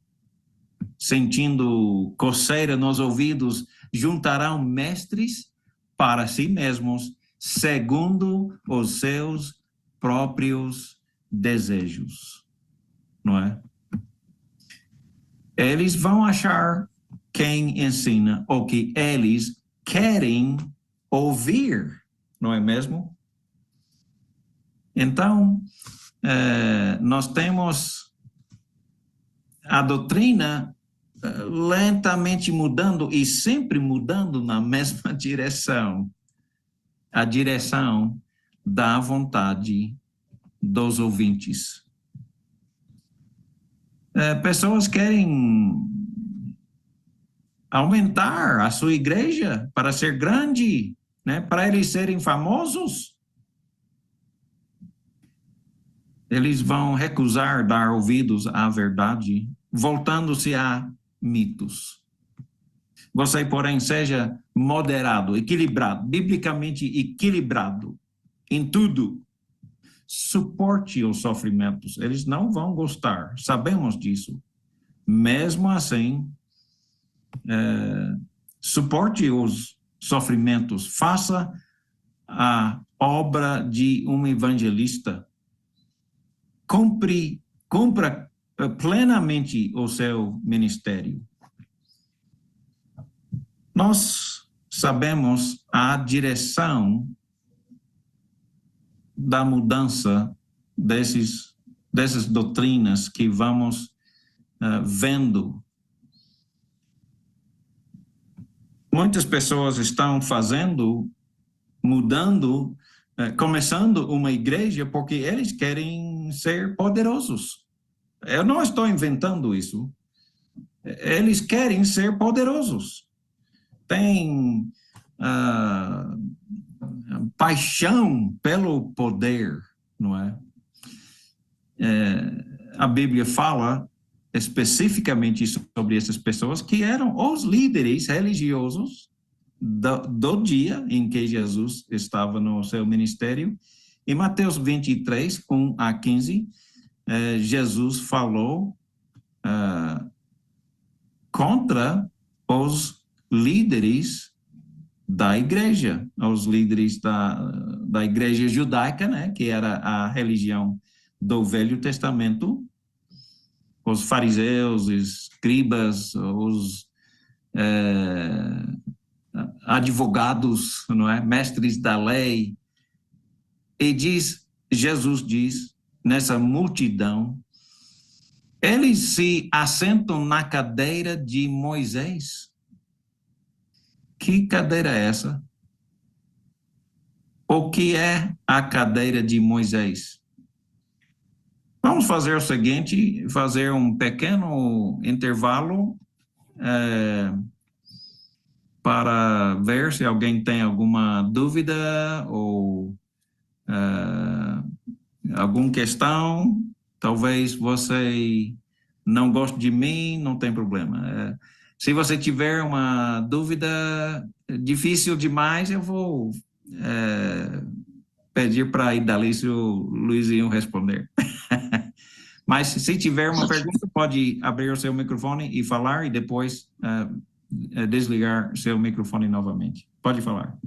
sentindo coceira nos ouvidos, juntarão mestres para si mesmos, segundo os seus próprios desejos, não é? Eles vão achar quem ensina o que eles querem ouvir, não é mesmo? Então, nós temos a doutrina lentamente mudando e sempre mudando na mesma direção, a direção da vontade dos ouvintes. Pessoas querem aumentar a sua igreja para ser grande, né, para eles serem famosos. Eles vão recusar dar ouvidos à verdade, voltando-se a mitos. Você, porém, seja moderado, equilibrado, biblicamente equilibrado em tudo. Suporte os sofrimentos. Eles não vão gostar, sabemos disso. Mesmo assim, suporte os sofrimentos. Faça a obra de um evangelista. Cumpra plenamente o seu ministério. Nós sabemos a direção da mudança dessas doutrinas que vamos vendo. Muitas pessoas estão mudando, começando uma igreja porque eles querem ser poderosos. Eu não estou inventando isso. Eles querem ser poderosos. Tem paixão pelo poder, não é? A Bíblia fala especificamente sobre essas pessoas que eram os líderes religiosos do dia em que Jesus estava no seu ministério. Em Mateus 23, 1 a 15, Jesus falou contra os líderes da igreja, os líderes da igreja judaica, né, que era a religião do Velho Testamento, os fariseus, os escribas, os advogados, não é, mestres da lei, e Jesus diz, nessa multidão, eles se assentam na cadeira de Moisés. Que cadeira é essa? O que é a cadeira de Moisés? Vamos fazer o seguinte, fazer um pequeno intervalo para ver se alguém tem alguma dúvida ou alguma questão. Talvez você não goste de mim, não tem problema. Se você tiver uma dúvida difícil demais, eu vou pedir para a Idalice e o Luizinho responder. Mas se tiver uma pergunta, pode abrir o seu microfone e falar, e depois desligar seu microfone novamente. Pode falar.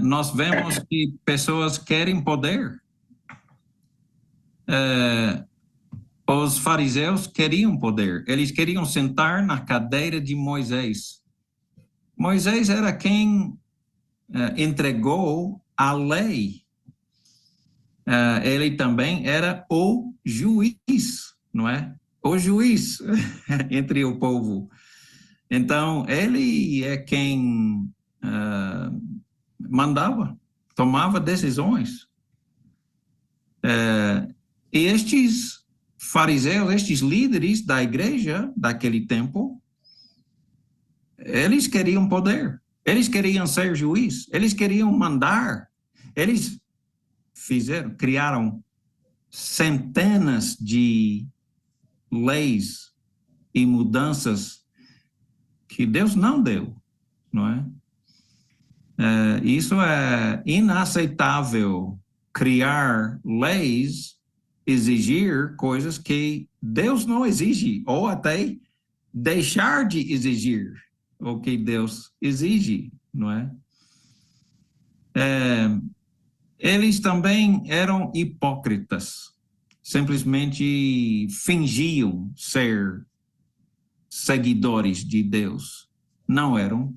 Nós vemos que pessoas querem poder. Os fariseus queriam poder. Eles queriam sentar na cadeira de Moisés. Moisés era quem entregou a lei. Ele também era o juiz, não é? O juiz entre o povo. Então, ele é quem mandava, tomava decisões. E estes fariseus, estes líderes da igreja daquele tempo, eles queriam poder, eles queriam ser juiz, eles queriam mandar, eles criaram centenas de leis e mudanças que Deus não deu, não é? Isso é inaceitável, criar leis, exigir coisas que Deus não exige, ou até deixar de exigir o que Deus exige, não é? Eles também eram hipócritas, simplesmente fingiam ser seguidores de Deus. Não eram.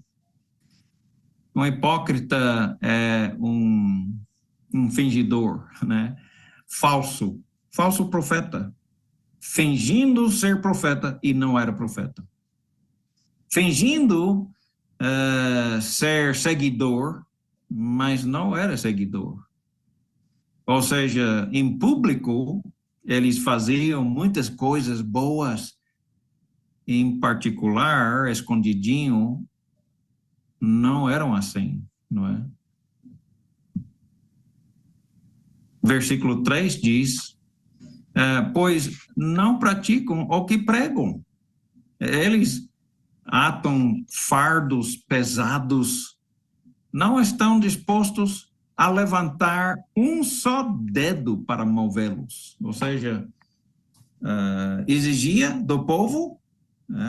Um hipócrita é um fingidor, né? Falso profeta, fingindo ser profeta e não era profeta. Fingindo ser seguidor, mas não era seguidor. Ou seja, em público, eles faziam muitas coisas boas, em particular, escondidinho, não eram assim, não é? Versículo 3 diz, pois não praticam o que pregam. Eles atam fardos pesados, não estão dispostos a levantar um só dedo para movê-los. Ou seja, exigia do povo,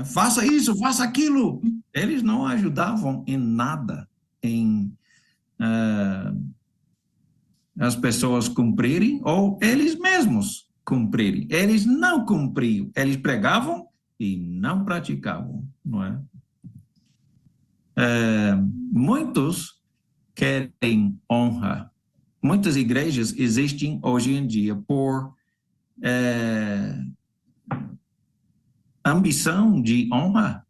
faça isso, faça aquilo. Eles não ajudavam em nada em as pessoas cumprirem ou eles mesmos cumprirem. Eles não cumpriam, eles pregavam e não praticavam, não é? Muitos querem honra. Muitas igrejas existem hoje em dia por ambição de honra,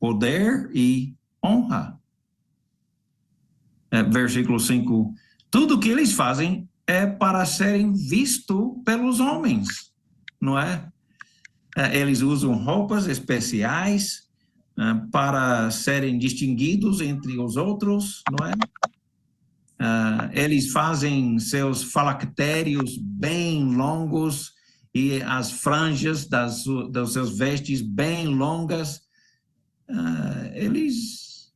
poder e honra. Versículo 5, tudo que eles fazem é para serem vistos pelos homens, não é? Eles usam roupas especiais para serem distinguidos entre os outros, não é? Eles fazem seus falactérios bem longos e as franjas dos seus vestes bem longas. Eles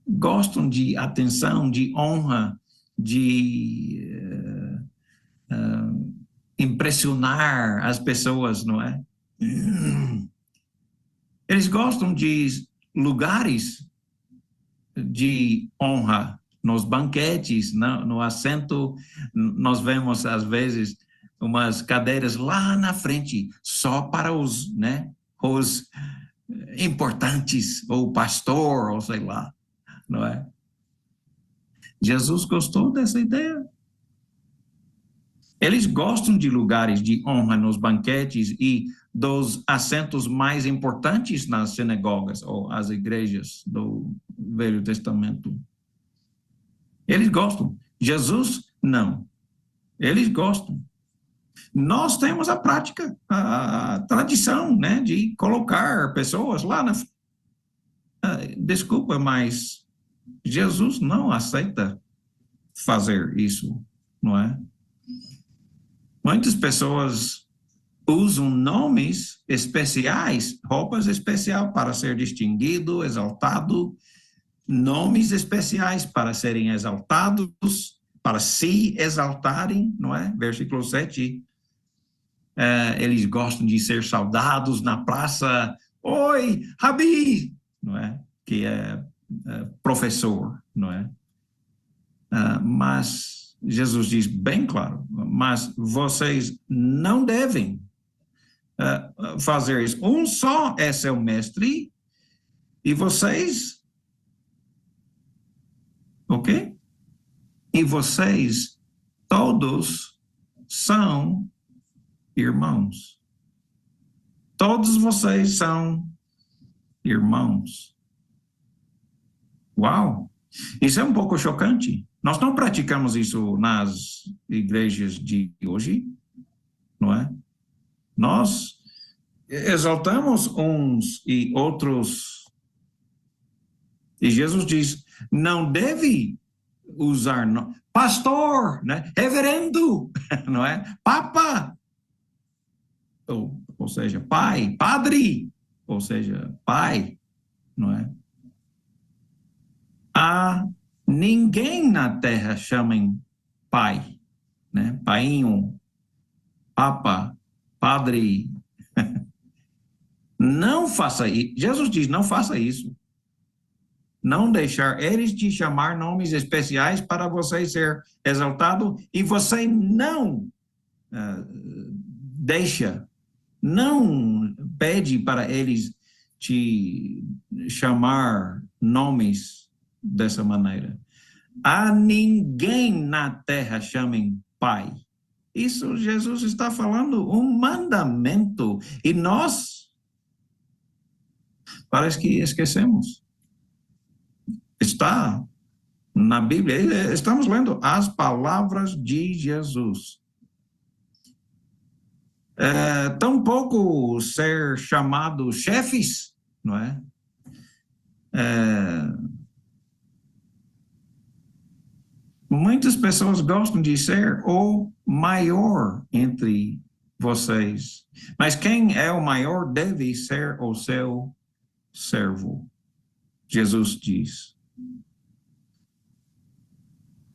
gostam de atenção, de honra, de impressionar as pessoas, não é? Eles gostam de lugares de honra, nos banquetes, no assento, nós vemos às vezes umas cadeiras lá na frente, só para os, né, os importantes, ou pastor, ou sei lá, não é? Jesus gostou dessa ideia. Eles gostam de lugares de honra nos banquetes e dos assentos mais importantes nas sinagogas ou as igrejas do Velho Testamento. Eles gostam. Jesus, não. Eles gostam. Nós temos a prática, a tradição, né, de colocar pessoas lá na... Desculpa, mas Jesus não aceita fazer isso, não é? Muitas pessoas usam nomes especiais, roupas especiais para ser distinguido, exaltado, nomes especiais para serem exaltados, para se exaltarem, não é? Versículo 7. Eles gostam de ser saudados na praça. Oi, Rabi! Não é? Que é professor, não é? Mas Jesus diz bem claro, mas vocês não devem fazer isso. Um só é seu mestre e vocês, ok? E vocês todos são irmãos. Todos vocês são irmãos. Uau! Isso é um pouco chocante. Nós não praticamos isso nas igrejas de hoje, não é? Nós exaltamos uns e outros. E Jesus diz, não deve usar pastor, né? Reverendo, não é? Papa, ou seja, pai, padre, ou seja, pai, não é? A ninguém na terra chamem pai, né? Painho, papa, padre. Não faça isso. Jesus diz, não faça isso. não deixar eles te chamar nomes especiais para você ser exaltado, e você não não pede para eles te chamar nomes dessa maneira. A ninguém na terra chamem pai. Isso Jesus está falando, um mandamento, e nós parece que esquecemos. Está na Bíblia, estamos lendo as palavras de Jesus. Tampouco ser chamados chefes, não é? Muitas pessoas gostam de ser o maior entre vocês, mas quem é o maior deve ser o seu servo, Jesus diz.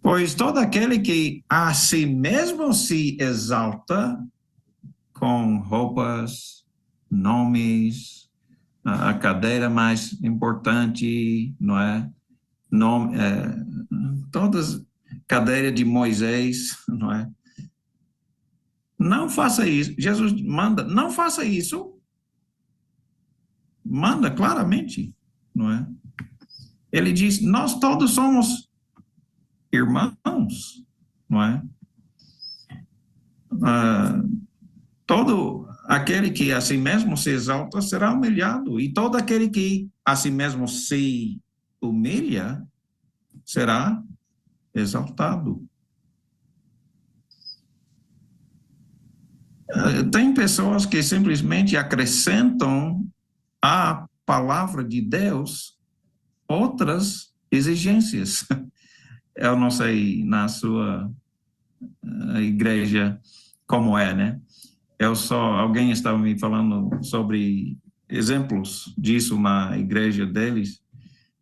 Pois todo aquele que a si mesmo se exalta com roupas, nomes, a cadeira mais importante, não é? Todas cadeira de Moisés, não é? Não faça isso. Jesus manda, não faça isso. Manda claramente, não é? Ele diz, nós todos somos irmãos, não é? Todo aquele que a si mesmo se exalta será humilhado, e todo aquele que a si mesmo se humilha será exaltado. Tem pessoas que simplesmente acrescentam à palavra de Deus outras exigências. Eu não sei na sua igreja como é, né? Alguém estava me falando sobre exemplos disso na igreja deles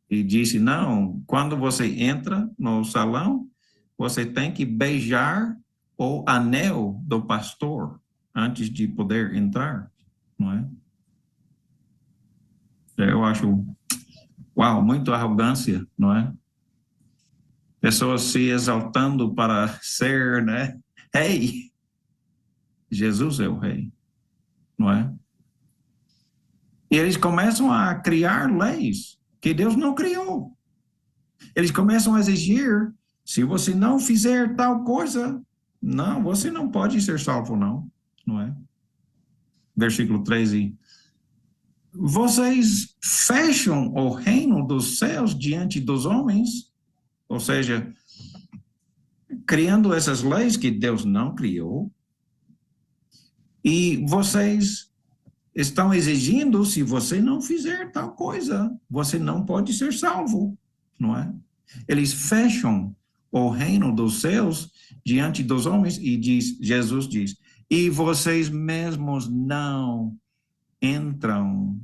e disse, não, quando você entra no salão, você tem que beijar o anel do pastor antes de poder entrar, não é? Eu acho, uau, muita arrogância, não é? Pessoas se exaltando para ser, né, rei. Jesus é o rei, não é? E eles começam a criar leis que Deus não criou. Eles começam a exigir, se você não fizer tal coisa, não, você não pode ser salvo, não é? Versículo 13. Vocês fecham o reino dos céus diante dos homens, ou seja, criando essas leis que Deus não criou, e vocês estão exigindo, se você não fizer tal coisa, você não pode ser salvo, não é? Eles fecham o reino dos céus diante dos homens e Jesus diz, e vocês mesmos não entram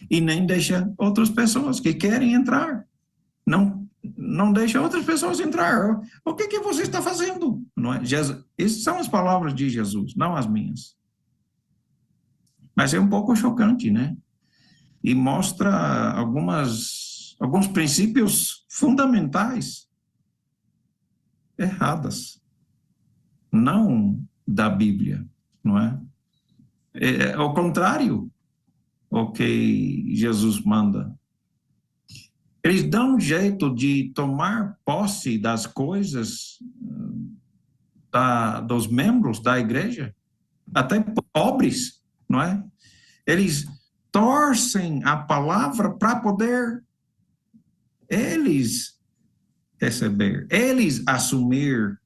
e nem deixam outras pessoas que querem entrar. Não deixa outras pessoas entrar. O que você está fazendo? Não é? Essas são as palavras de Jesus, não as minhas. Mas é um pouco chocante, né? E mostra alguns princípios fundamentais erradas, não da Bíblia, não é? É ao contrário o que Jesus manda. Eles dão um jeito de tomar posse das coisas dos membros da igreja, até pobres, não é? Eles torcem a palavra para poder eles receber, eles assumir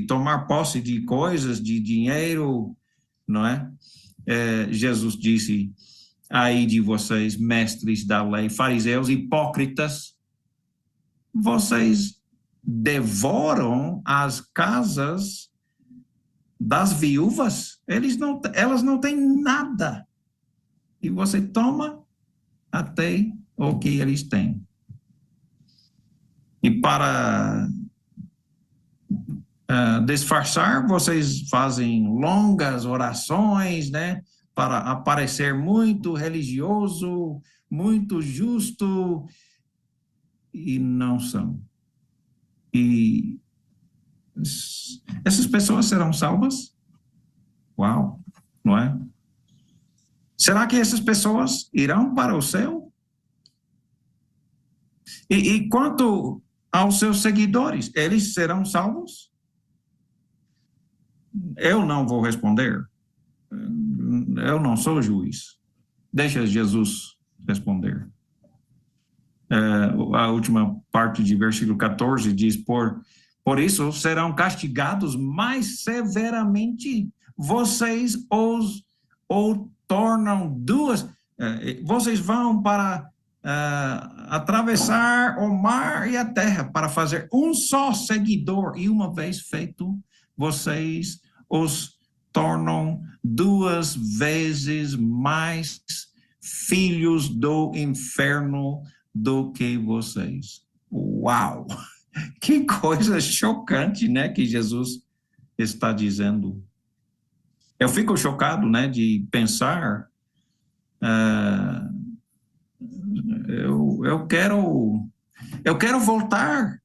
tomar posse de coisas, de dinheiro, não é? Jesus disse, aí de vocês, mestres da lei, fariseus, hipócritas, vocês devoram as casas das viúvas, elas não têm nada, e você toma até o que eles têm. E para disfarçar, vocês fazem longas orações, né, para aparecer muito religioso, muito justo, e não são. E essas pessoas serão salvas? Uau, não é? Será que essas pessoas irão para o céu? E quanto aos seus seguidores, eles serão salvos? Eu não vou responder. Eu não sou juiz. Deixa Jesus responder. A última parte de versículo 14 diz, por isso serão castigados mais severamente. Vocês ou tornam duas, vocês vão para atravessar o mar e a terra para fazer um só seguidor, e uma vez feito, vocês os tornam 2 vezes mais filhos do inferno do que vocês. Uau! Que coisa chocante, né, que Jesus está dizendo. Eu fico chocado, né, de pensar, eu quero voltar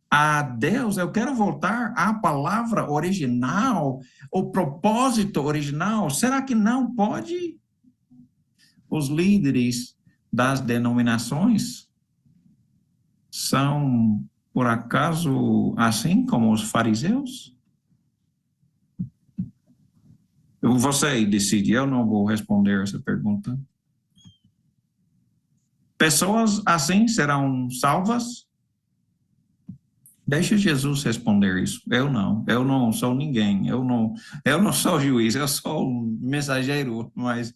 a Deus, eu quero voltar à palavra original, o propósito original. Será que não pode? Os líderes das denominações são, por acaso, assim como os fariseus? Você decide, eu não vou responder essa pergunta. Pessoas assim serão salvas? Deixa Jesus responder isso. Eu não sou ninguém, eu não sou juiz, eu sou um mensageiro, mas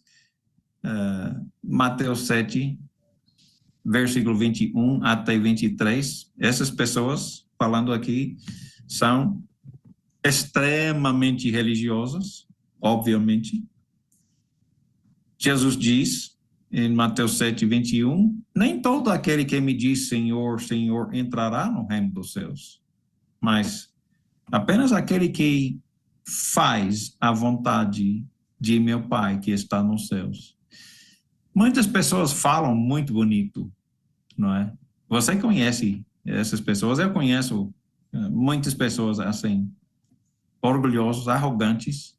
Mateus 7, versículo 21 até 23, essas pessoas, falando aqui, são extremamente religiosas, obviamente. Jesus diz, em Mateus 7, 21, nem todo aquele que me diz Senhor, Senhor, entrará no reino dos céus, mas apenas aquele que faz a vontade de meu Pai que está nos céus. Muitas pessoas falam muito bonito, não é? Você conhece essas pessoas, eu conheço muitas pessoas assim, orgulhosos, arrogantes.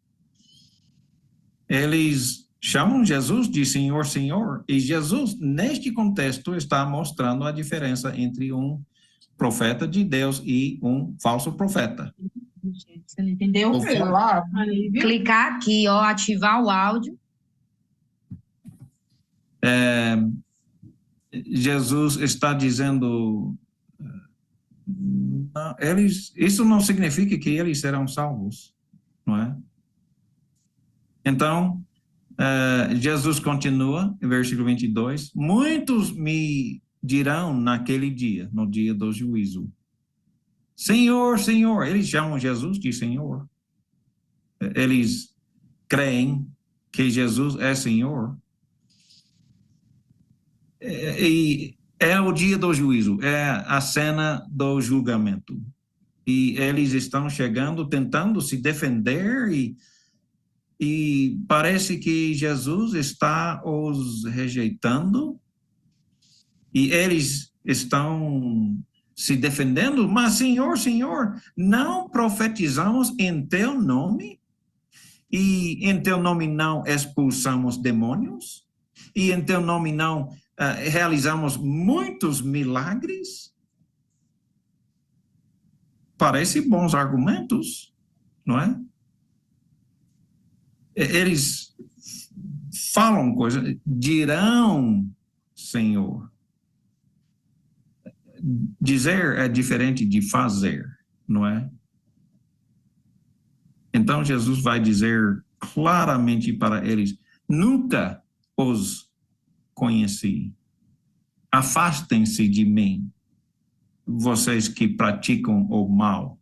Eles chamam Jesus de Senhor, Senhor, e Jesus, neste contexto, está mostrando a diferença entre um profeta de Deus e um falso profeta. Você não entendeu? Clicar aqui, ó, ativar o áudio. Jesus está dizendo, isso não significa que eles serão salvos, não é? Então, Jesus continua, em versículo 22, muitos me dirão naquele dia, no dia do juízo, Senhor, Senhor, eles chamam Jesus de Senhor. Eles creem que Jesus é Senhor. E é o dia do juízo, é a cena do julgamento. E eles estão chegando, tentando se defender, e parece que Jesus está os rejeitando, e eles estão se defendendo, mas Senhor, Senhor, não profetizamos em teu nome? E em teu nome não expulsamos demônios? E em teu nome não realizamos muitos milagres? Parece bons argumentos, não é? Eles falam coisas, dirão, Senhor. Dizer é diferente de fazer, não é? Então Jesus vai dizer claramente para eles, nunca os conheci. Afastem-se de mim, vocês que praticam o mal.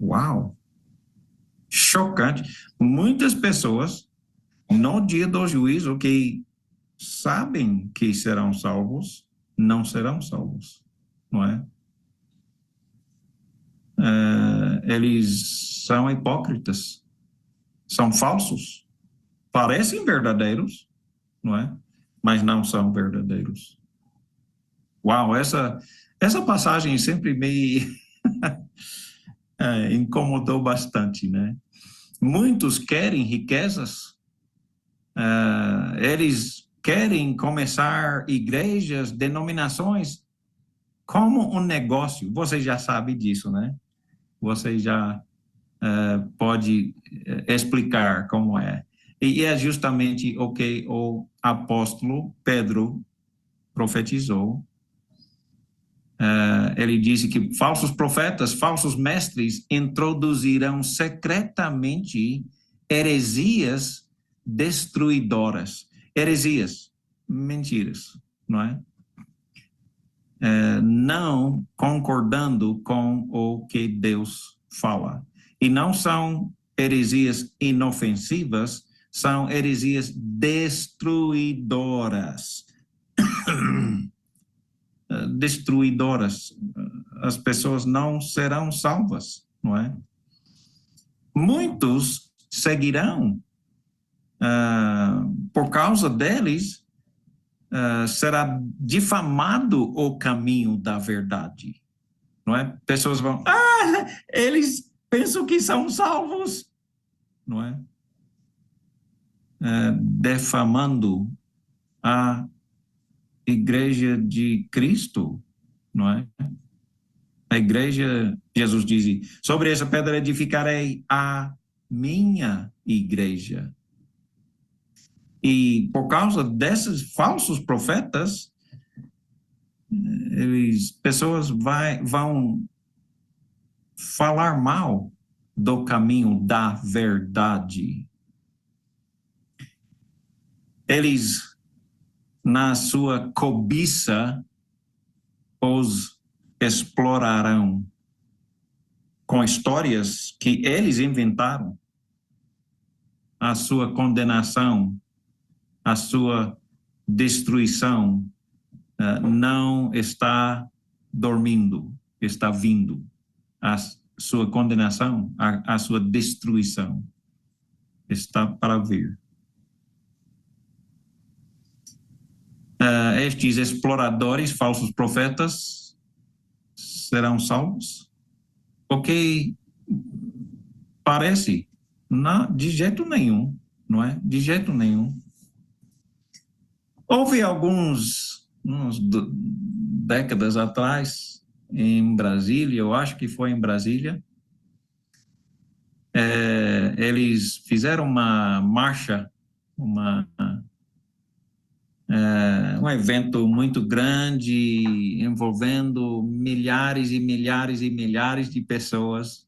Uau! Chocante. Muitas pessoas, no dia do juízo, que sabem que serão salvos, não serão salvos, não é? Eles são hipócritas, são falsos, parecem verdadeiros, não é? mas não são verdadeiros. Uau, essa passagem sempre me incomodou bastante, né? Muitos querem riquezas, eles querem começar igrejas, denominações, como um negócio. Você já sabe disso, né? Você já pode explicar como é. E é justamente o que o apóstolo Pedro profetizou. Ele disse que falsos profetas, falsos mestres introduzirão secretamente heresias destruidoras. Heresias, mentiras, não é? Não concordando com o que Deus fala. E não são heresias inofensivas, são heresias destruidoras. Destruidoras. As pessoas não serão salvas, não é? Muitos seguirão, por causa deles, será difamado o caminho da verdade, não é? Pessoas vão, eles pensam que são salvos, não é? Defamando a igreja de Cristo, não é? A igreja, Jesus diz, sobre essa pedra edificarei a minha igreja. E por causa desses falsos profetas, pessoas vão falar mal do caminho da verdade. Eles, na sua cobiça, os explorarão com histórias que eles inventaram. A sua condenação, a sua destruição não está dormindo, está vindo. A sua condenação, a sua destruição está para vir. Estes exploradores, falsos profetas, serão salvos? Porque parece, não, de jeito nenhum, não é? De jeito nenhum. Houve uns décadas atrás, em Brasília, eu acho que foi em Brasília, eles fizeram uma marcha, um evento muito grande, envolvendo milhares e milhares e milhares de pessoas.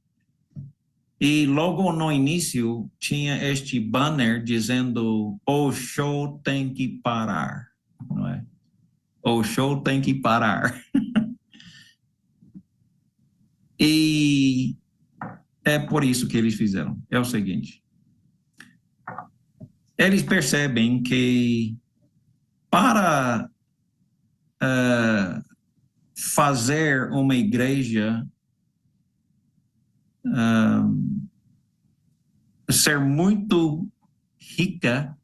E logo no início tinha este banner dizendo: o show tem que parar, não é? O show tem que parar. E é por isso que eles fizeram. É o seguinte: eles percebem que para fazer uma igreja ser muito rica,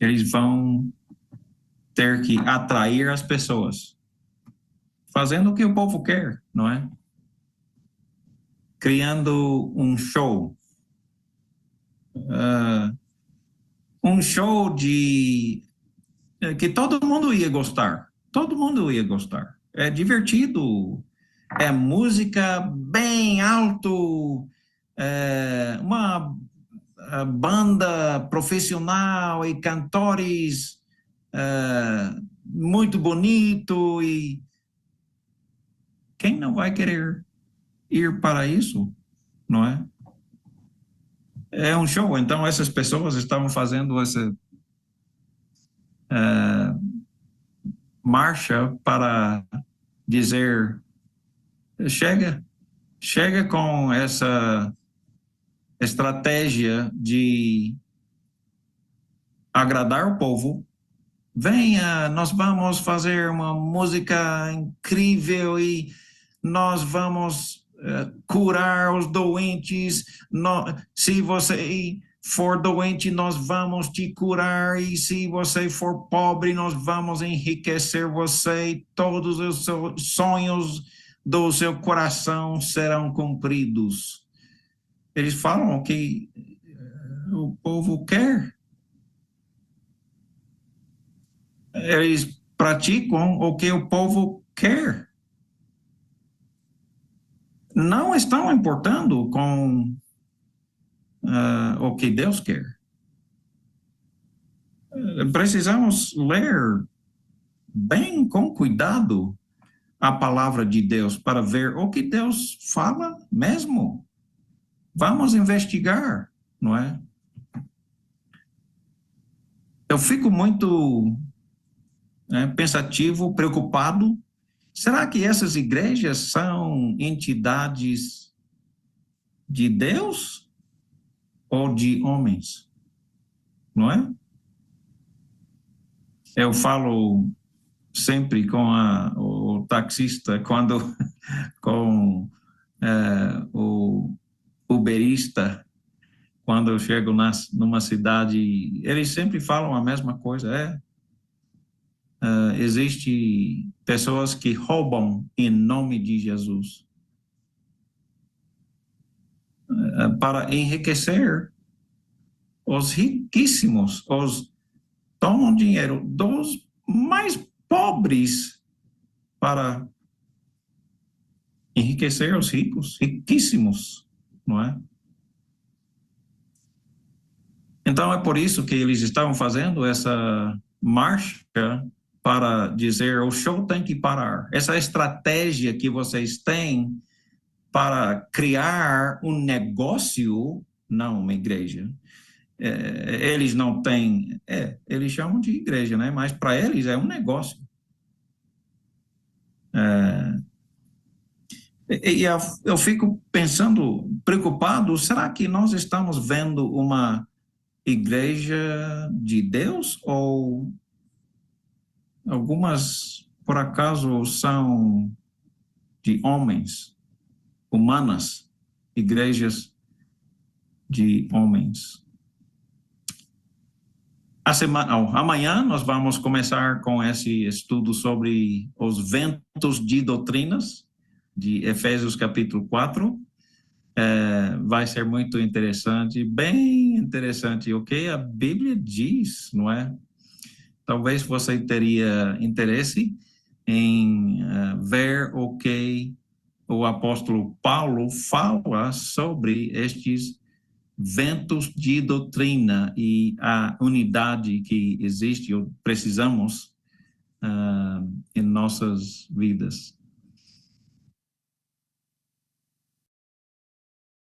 eles vão ter que atrair as pessoas, fazendo o que o povo quer, não é? Criando um show. Um show que todo mundo ia gostar. Todo mundo ia gostar. É divertido. É música bem alto. Uma banda profissional e cantores muito bonito. E quem não vai querer ir para isso, não é? É um show. Então essas pessoas estavam fazendo essa marcha para dizer: chega com essa estratégia de agradar o povo. Venha, nós vamos fazer uma música incrível e nós vamos curar os doentes. Se você for doente, nós vamos te curar, e se você for pobre, nós vamos enriquecer você, e todos os seus sonhos do seu coração serão cumpridos. Eles falam o que o povo quer. Eles praticam o que o povo quer. Não estão importando com o que Deus quer. Precisamos ler bem com cuidado a palavra de Deus para ver o que Deus fala mesmo. Vamos investigar, não é? Eu fico muito pensativo, preocupado. Será que essas igrejas são entidades de Deus ou de homens? Não é? Eu falo sempre com o taxista, quando com o uberista, quando eu chego numa cidade, eles sempre falam a mesma coisa, existe pessoas que roubam em nome de Jesus para enriquecer os riquíssimos, tomam dinheiro dos mais pobres para enriquecer os ricos, riquíssimos, não é? Então, é por isso que eles estavam fazendo essa marcha para dizer, o show tem que parar. Essa estratégia que vocês têm para criar um negócio, não uma igreja. Eles não têm, eles chamam de igreja, né? Mas para eles é um negócio. E eu fico pensando, preocupado, será que nós estamos vendo uma igreja de Deus ou algumas, por acaso, são de homens, humanas, igrejas de homens? Amanhã nós vamos começar com esse estudo sobre os ventos de doutrinas, de Efésios capítulo 4. Vai ser muito interessante, bem interessante, o que a Bíblia diz, não é? Talvez você teria interesse em ver o que o apóstolo Paulo fala sobre estes ventos de doutrina e a unidade que existe ou precisamos em nossas vidas.